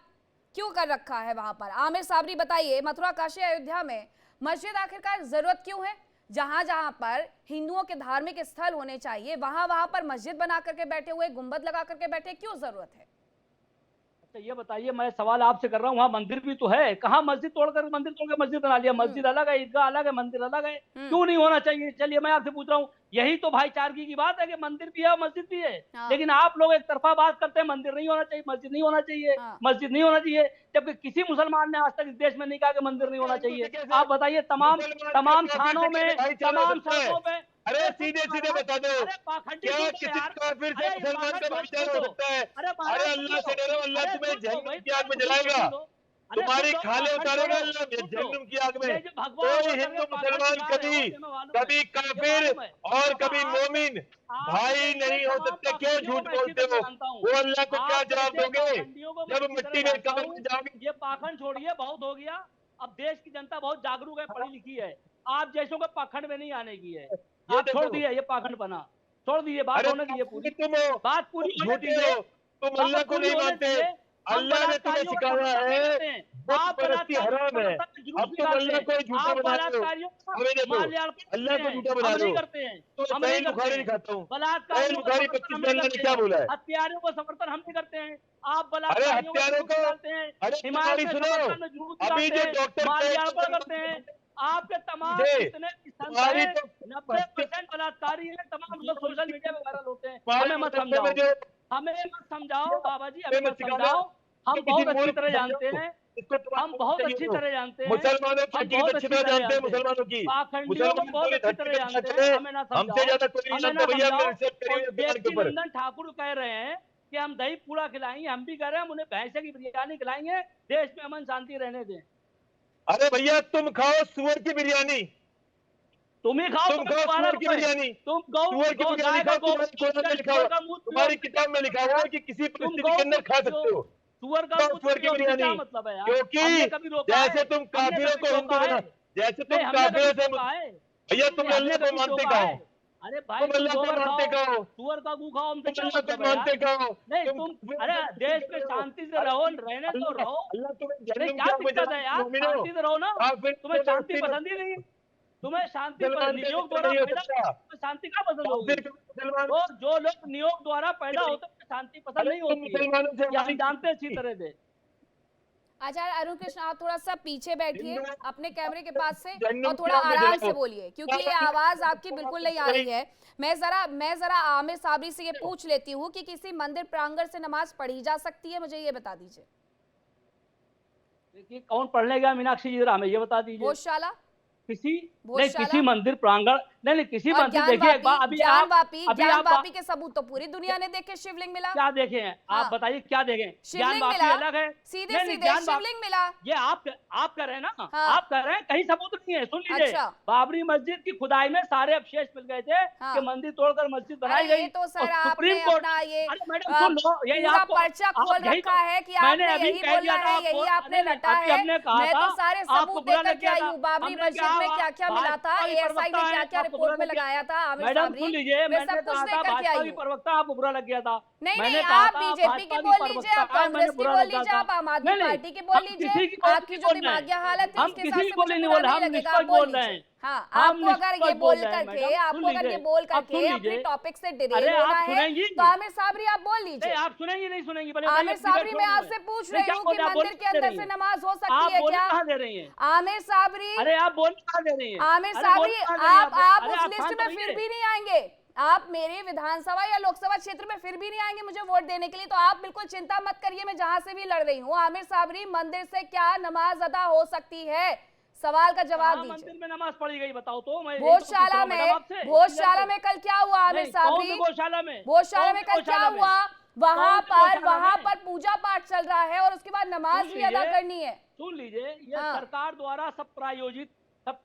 क्यों कर रखा है वहां पर? आमिर साबरी, बताइए, मथुरा, काशी, अयोध्या में मस्जिद आखिरकार जरूरत क्यों है? जहां जहां पर हिंदुओं के धार्मिक स्थल होने चाहिए, वहां पर मस्जिद बना करके बैठे हुए, गुंबद लगा करके बैठे, क्यों जरूरत है? अच्छा ये बताइए, मैं सवाल आपसे कर रहा हूँ, वहाँ मंदिर भी तो है, कहाँ मस्जिद तोड़कर मस्जिद बना लिया? मस्जिद अलग है, ईदगाह अलग है, मंदिर अलग है, क्यों नहीं होना चाहिए? चलिए मैं आपसे पूछ रहा हूँ, यही तो भाईचारगी की बात है कि मंदिर भी है और मस्जिद भी है। हाँ। लेकिन आप लोग एक तरफा बात करते हैं, मंदिर नहीं होना चाहिए, मस्जिद नहीं होना चाहिए, हाँ। मस्जिद नहीं होना चाहिए, जबकि किसी मुसलमान ने आज तक इस देश में नहीं कहा कि मंदिर नहीं होना चाहिए। आप बताइए, तमाम थानों में अरे सीधे सीधे बता दो, अरे पाखंडी क्या झूठ है किसी यार। काफिर से अरे मुसलमान का पाखंड भाईचारा हो झूठ सकता है? अरे अरे अल्लाह से डरो, अल्लाह तुम्हें जहन्नुम की आग में जलाएगा, तुम्हारी खाले उतारेगा अल्लाह जहन्नुम की आग में। कोई हिंदू मुसलमान कभी काफिर और कभी मोमिन भाई नहीं हो सकते। क्यों झूठ बोलते हो? वो अल्लाह को क्या जवाब दोगे जब मिट्टी में कब्र में जाओगे? ये पाखंड छोड़िए, बहुत हो गया। अब देश की जनता बहुत जागरूक है, पढ़ी लिखी है, आप जैसों को पाखंड में नहीं आने की है। आप छोड़ दिए ये पाखंड बना, छोड़ दिए, बात होने दीजिए पूरी, तुम हो, बात पूरी होने झूठे दीजिए। हो, तुम अल्लाह को नहीं मानते। अल्लाह ने तुम्हें सिखाया है बुत परस्ती हराम है, अब तुम अल्लाह को ही झूठा बना रहे हो। हमें देखो, अल्लाह को झूठा बना रहे हो। तो सही बुखारी नहीं खाता हूँ, सही बुखारी 25 में अल्लाह ने क्या बोला है? हत्यारों को समर्थन हम नहीं करते हैं, आप अरे हत्यारों को, अरे बुखारी सुनो, अभी जो डॉक्टर करते हैं, आपके तमाम जितने तुम्हारी तो 90% बलात्कारी है, तमाम लोग सोशल मीडिया में वायरल होते हैं। हमें मत समझाओ, हमें मत समझाओ बाबा जी, हमें मत समझाओ। हम बहुत अच्छी तरह जानते हैं, हम बहुत अच्छी तरह जानते हैं, मुसलमानों की अच्छी तरह जानते हैं, मुसलमानों की, पाखंडियों को बहुत अच्छी तरह जानते हैं, हमें ना हमसे ज्यादा कोई नहीं जानता भैया। देवकीनंदन ठाकुर कह रहे हैं कि हम दही पूड़ा खिलाएंगे, हम भी कह रहे हैं हम उन्हें भैंसे की बिरयानी खिलाएंगे, देश में अमन शांति रहने दें। अरे भैया तुम खाओ सुअर की बिरयानी, तुम ही खाओ, तुम खाओ सुअर की बिरयानी, तुम सुअर की बिरयानी खाओ, तुम्हारे कुरान में लिखा हुआ, तुम्हारी किताब में लिखा हुआ है कि किसी परिस्थिति के अंदर खा सकते हो सुअर का सुअर की बिरयानी। मतलब है यार? क्योंकि जैसे तुम काफिरों को हिंदू बना, जैसे तुम काफिरों से भैया तुम अल्लाह को मानते कहो, अरे भाई तुम अल्लाह को मानते कहो, सुअर का गू खाओ, हम तुम अल्लाह को मानते कहो नहीं तुम, अरे देश में शांति से रहो, रहने तो रहो, अल्लाह तुम्हें क्या जन्नत में दिक्कत है यार? शांति से रहो ना, तुम्हें शांति पसंद ही नहीं, तुम्हें शांति नियोग द्वारा पैदा, शांति का पसंद होगी? तो जो लोग नियोग द्वारा पैदा होते हैं शांति पसंद नहीं होती, हम जानते हैं अच्छी तरह से। आचार्य अरुण कृष्ण, आप थोड़ा सा पीछे बैठिए अपने कैमरे के पास से और थोड़ा आराम से बोलिए, क्योंकि ये आवाज आपकी बिल्कुल नहीं आ रही है। मैं जरा आमिर साबरी से ये पूछ लेती हूँ कि किसी मंदिर प्रांगण से नमाज पढ़ी जा सकती है, मुझे ये बता दीजिए। देखिए कौन पढ़ने गया मीनाक्षी जी, जरा हमें ये बता दीजिए। भोजशाला, किसी मंदिर प्रांगण नहीं, किसी मंदिर देखिए अभी ज्ञान वापी के सबूत तो पूरी दुनिया ने देखे, शिवलिंग मिला, क्या देखे हैं आप बताइए, क्या देखे? ज्ञान वापी अलग है, सीधे शिवलिंग मिला, ये आप कह रहे हैं ना, आप कह रहे हैं कहीं सबूत नहीं है। सुन लीजिए, बाबरी मस्जिद की खुदाई में सारे अवशेष मिल गए थे कि मंदिर तोड़कर मस्जिद बनाई गई। तो सर आपने अपना ये पूरा पर्चा खोल रखा है कि आपने यही बोला है, यही आपने रटा है। मैं तो सारे सबूत देकर के आई हूँ, बाबरी मस्जिद में क्या क्या मिला था, एएसआई ने क्या क्या रिपोर्ट में लगाया था, मैडम सुन लीजिए, मैंने कहा था भाजपा की प्रवक्ता, आपको बुरा लग गया था। नहीं, आप बीजेपी की बोल लीजिए, आप कांग्रेस की बोल लीजिए, आप आम आदमी पार्टी की बोल लीजिए, आपकी जो दिमागी हालत है उसके हिसाब से मुझे बुरा नहीं लगेगा, आप बोल लीजिए। हाँ, आपको अगर ये बोल करके अपने टॉपिक से डिरेल होना है तो आमिर साबरी आप बोल लीजिए। आप सुनेंगी नहीं सुनेंगी? आमिर साबरी, मैं आपसे पूछ रही हूँ कि मंदिर के अंदर से नमाज हो सकती है क्या? आमिर साबरी, अरे आप बोल कहाँ दे रही हैं? आमिर साबरी, आप उस लिस्ट में फिर भी नहीं आएंगे, आप मेरे विधानसभा या लोकसभा क्षेत्र में फिर भी नहीं आएंगे मुझे वोट देने के लिए, तो आप बिल्कुल चिंता मत करिए, मैं जहां से भी लड़ रही हूँ। आमिर साबरी, मंदिर से क्या नमाज अदा हो सकती है? सवाल का जवाब दीजिए। मंदिर में नमाज पढ़ी गई बताओ तो। मैं भोजशाला में कल क्या हुआ आमिर साबरी? भोजशाला में कल क्या हुआ? वहाँ पर पूजा पाठ चल रहा है और उसके बाद नमाज भी अदा करनी है। सुन लीजिए, ये सरकार द्वारा सब प्रायोजित सब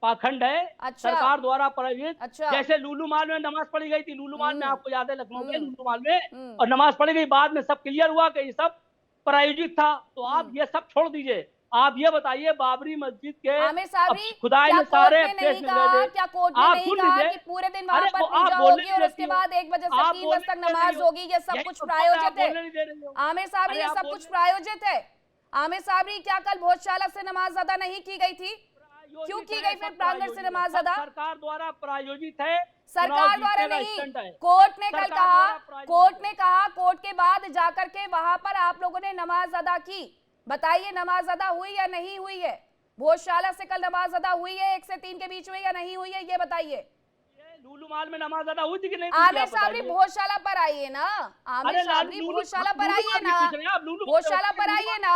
पाखंड है। अच्छा। सरकार द्वारा प्रायोजित। अच्छा। जैसे लुलु मॉल में नमाज पढ़ी गई थी, लुलु मॉल में आपको याद है, लखनऊ में लुलु मॉल में, और नमाज पढ़ी गई, बाद में सब क्लियर हुआ कि ये सब प्रायोजित था। तो आप ये सब छोड़ दीजिए, आप ये बताइए बाबरी मस्जिद के खुदाई में सारे क्या कोर्ट ने नहीं कहा कि पूरे दिन वहाँ पर पूजा होगी और उसके बाद 1 बजे से 3 बजे तक नमाज होगी? ये सब कुछ प्रायोजित है आमिर साबरी, ये सब कुछ प्रायोजित है। आमिर साबरी, क्या कल भोजशाला से नमाज अदा नहीं की गई थी? क्यों की गई फिर प्रांगण से नमाज अदा? सरकार द्वारा प्रायोजित है, सरकार द्वारा नहीं, कोर्ट ने कल कहा, कोर्ट के बाद जाकर के वहां पर आप लोगों ने नमाज अदा की। बताइए नमाज अदा हुई या नहीं हुई है? भोजशाला से कल नमाज अदा हुई है 1 से 3 के बीच में या नहीं हुई है, ये बताइए। लुलु मॉल में नमाज अदा हुई थी कि नहीं? आमिर साबरी भोजशाला पर आइए ना, आमिर साबरी भोजशाला पर आइए ना, भोजशाला पर आइए ना।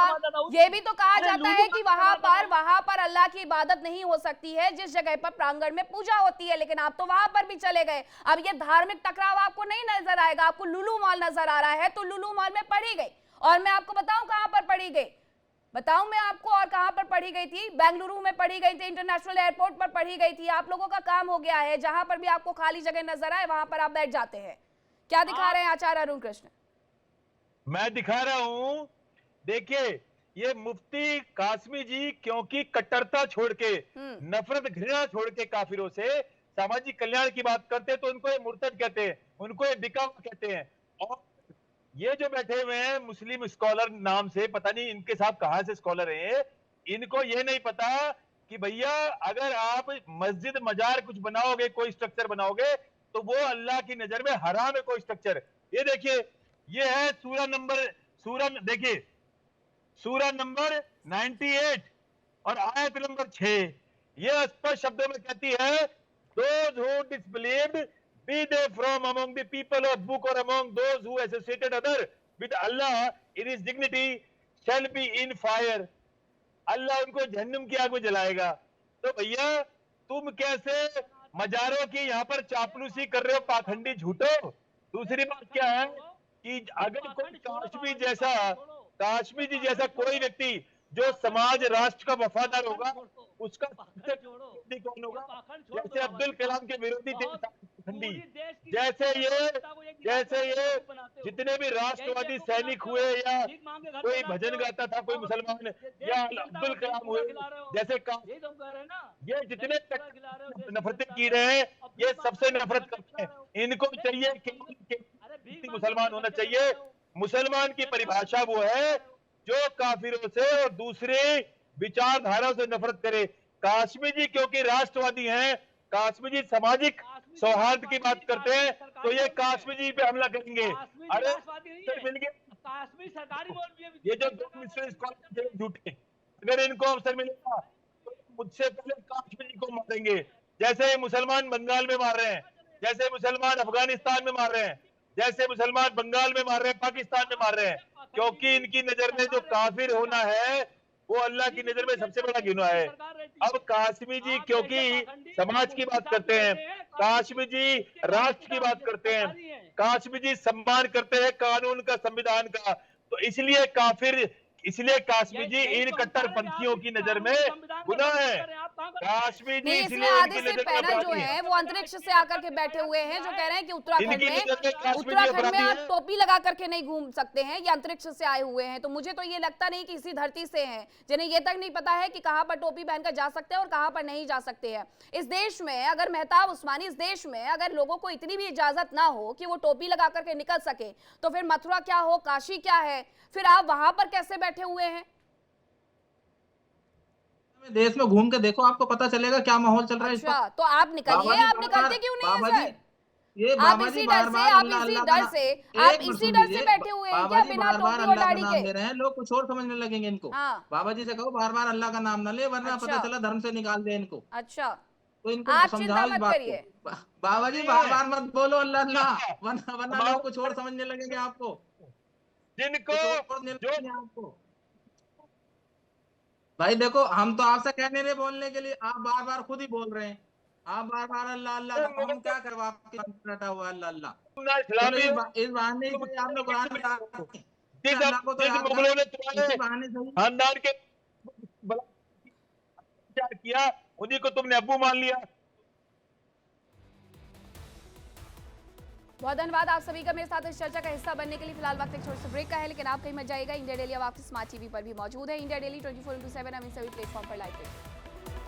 ये भी तो कहा जाता है कि वहां पर अल्लाह की इबादत नहीं हो सकती है जिस जगह पर प्रांगण में पूजा होती है, लेकिन आप तो वहां पर भी चले गए। अब ये धार्मिक टकराव आपको नहीं नजर आएगा, आपको लुलु मॉल नजर आ रहा है, तो लुलु मॉल में पढ़ी गई। और मैं आपको बताऊं कहां पर पढ़ी गई, बताऊं मैं आपको और कहां पर पढ़ी गई थी? बेंगलुरु में पढ़ी गई थी, इंटरनेशनल एयरपोर्ट पर पढ़ी गई थी। आप लोगों का काम हो गया है, जहां पर भी आपको खाली जगह नजर आए वहां पर आप बैठ जाते हैं। क्या दिखा रहे हैं आचार्य अरुण कृष्ण? मैं दिखा रहा हूं, देखिए ये मुफ्ती कासमी जी क्योंकि कट्टरता छोड़ के, नफरत घृणा छोड़ के काफिरों से सामाजिक कल्याण की बात करते हैं, तो उनको ये मुर्तद कहते हैं, उनको ये बिकाऊ कहते हैं। और ये जो बैठे हुए हैं मुस्लिम स्कॉलर नाम से, पता नहीं इनके साथ कहां से स्कॉलर हैं, इनको ये नहीं पता कि भैया अगर आप मस्जिद मजार कुछ बनाओगे, कोई स्ट्रक्चर बनाओगे, तो वो अल्लाह की नजर में हराम है कोई स्ट्रक्चर। ये देखिए, ये है देखिए सूरा नंबर 98 और आयत नंबर 6, ये स्पष्ट शब्दों में कहती है, those who disbelieved, be they from among the people of book or among those who associated other with Allah in his dignity shall be in fire. अल्लाह उनको जहन्नुम की आग में जलाएगा। तो भैया तुम कैसे मजारों की यहाँ पर चापलूसी कर रहे हो, पाखंडी झूठो। दूसरी बात क्या है कि अगर कोई काश्मीर जी जैसा कोई व्यक्ति जो समाज राष्ट्र का वफादार होगा, उसका कौन होगा? जैसे अब्दुल कलाम के विरोधी थे ठंडी, जैसे ये जितने भी राष्ट्रवादी सैनिक हुए, या कोई भजन गाता था कोई मुसलमान, या अब्दुल कलाम हुए, जैसे ये जितने नफरतें की रहे हैं, ये सबसे नफरत करते हैं। इनको चाहिए कि मुसलमान होना चाहिए। मुसलमान की परिभाषा वो है जो काफिरों से और दूसरे विचारधारा से नफरत करे। काश्मीर जी क्योंकि राष्ट्रवादी हैं, काश्मीर जी सामाजिक सौहार्द की बात करते हैं, तो ये काश्मीर जी पे हमला करेंगे। अरे मिल गए ये जो दो मिनिस्टर झूठे, अगर इनको अवसर मिलेगा तो मुझसे पहले काश्मीर जी को मारेंगे, जैसे मुसलमान बंगाल में मार रहे हैं, जैसे मुसलमान अफगानिस्तान में मार रहे हैं, जैसे मुसलमान बंगाल में मार रहे हैं, पाकिस्तान में मार रहे हैं। क्योंकि इनकी नजर में जो काफिर होना है वो अल्लाह की नजर में सबसे बड़ा गुनाह है। अब काश्मीर जी क्योंकि समाज की बात करते हैं, काश्मीर जी राष्ट्र की बात करते हैं, काश्मीर जी सम्मान करते हैं कानून का, संविधान का, तो इसलिए काश्मीर जी इन कट्टरपंथियों की नजर में गुनाह है। काश्मीर जी इसलिए आधे से पैनल जो है वो अंतरिक्ष से आकर के बैठे हुए हैं, जो कह रहे हैं कि उत्तराखंड में आप टोपी लगा करके नहीं घूम सकते हैं, ये अंतरिक्ष से आए हुए हैं। तो मुझे तो ये लगता नहीं कि इसी धरती से हैं, जिन्हें ये तक नहीं पता है कि कहां पर टोपी पहनकर जा सकते हैं और कहां पर नहीं जा सकते हैं। इस देश में अगर मेहताब उस्मानी, इस देश में अगर लोगों को इतनी भी इजाजत ना हो कि वो टोपी लगा करके निकल सके, तो फिर मथुरा क्या हो, काशी क्या है, फिर आप वहां पर कैसे बैठे हुए हैं? देश में घूम के देखो, आपको पता चलेगा क्या माहौल चल रहा है। अच्छा, तो आप निकलिए, आप निकलते क्यों नहीं है सर? आप इसी डर से बैठे हुए हैं क्या, बिना टोपी और दाढ़ी के? लोग कुछ और समझने लगेंगे इनको। बाबा जी से कहो बार बार अल्लाह का नाम ना ले, वरना पता चला धर्म से निकाल दे इनको। अच्छा, तो इनको समझाओ इस बात को। बाबा जी बार बार मत बोलो अल्लाह अल्लाह, वरना लोग कुछ और समझने लगेंगे आपको, जिनको भाई देखो, हम तो आपसे कहने रहे बोलने के लिए, आप बार बार खुद ही बोल रहे हैं। आप बार बार अल्लाह अल्लाह, हम क्या करवा रटा हुआ अल्लाह अल्लाह। इस बहाने से आपने कुरान में खानदान के किया, उन्हीं को तुमने अब्बू मान लिया। बहुत धन्यवाद आप सभी का मेरे साथ इस चर्चा का हिस्सा बनने के लिए। फिलहाल वक्त एक छोटे से ब्रेक का है, लेकिन आप कहीं मत जाइएगा। इंडिया डेली अब आपके स्मार्ट टीवी पर भी मौजूद है। इंडिया डेली 24/7 हम इन सभी प्लेटफॉर्म पर लाइव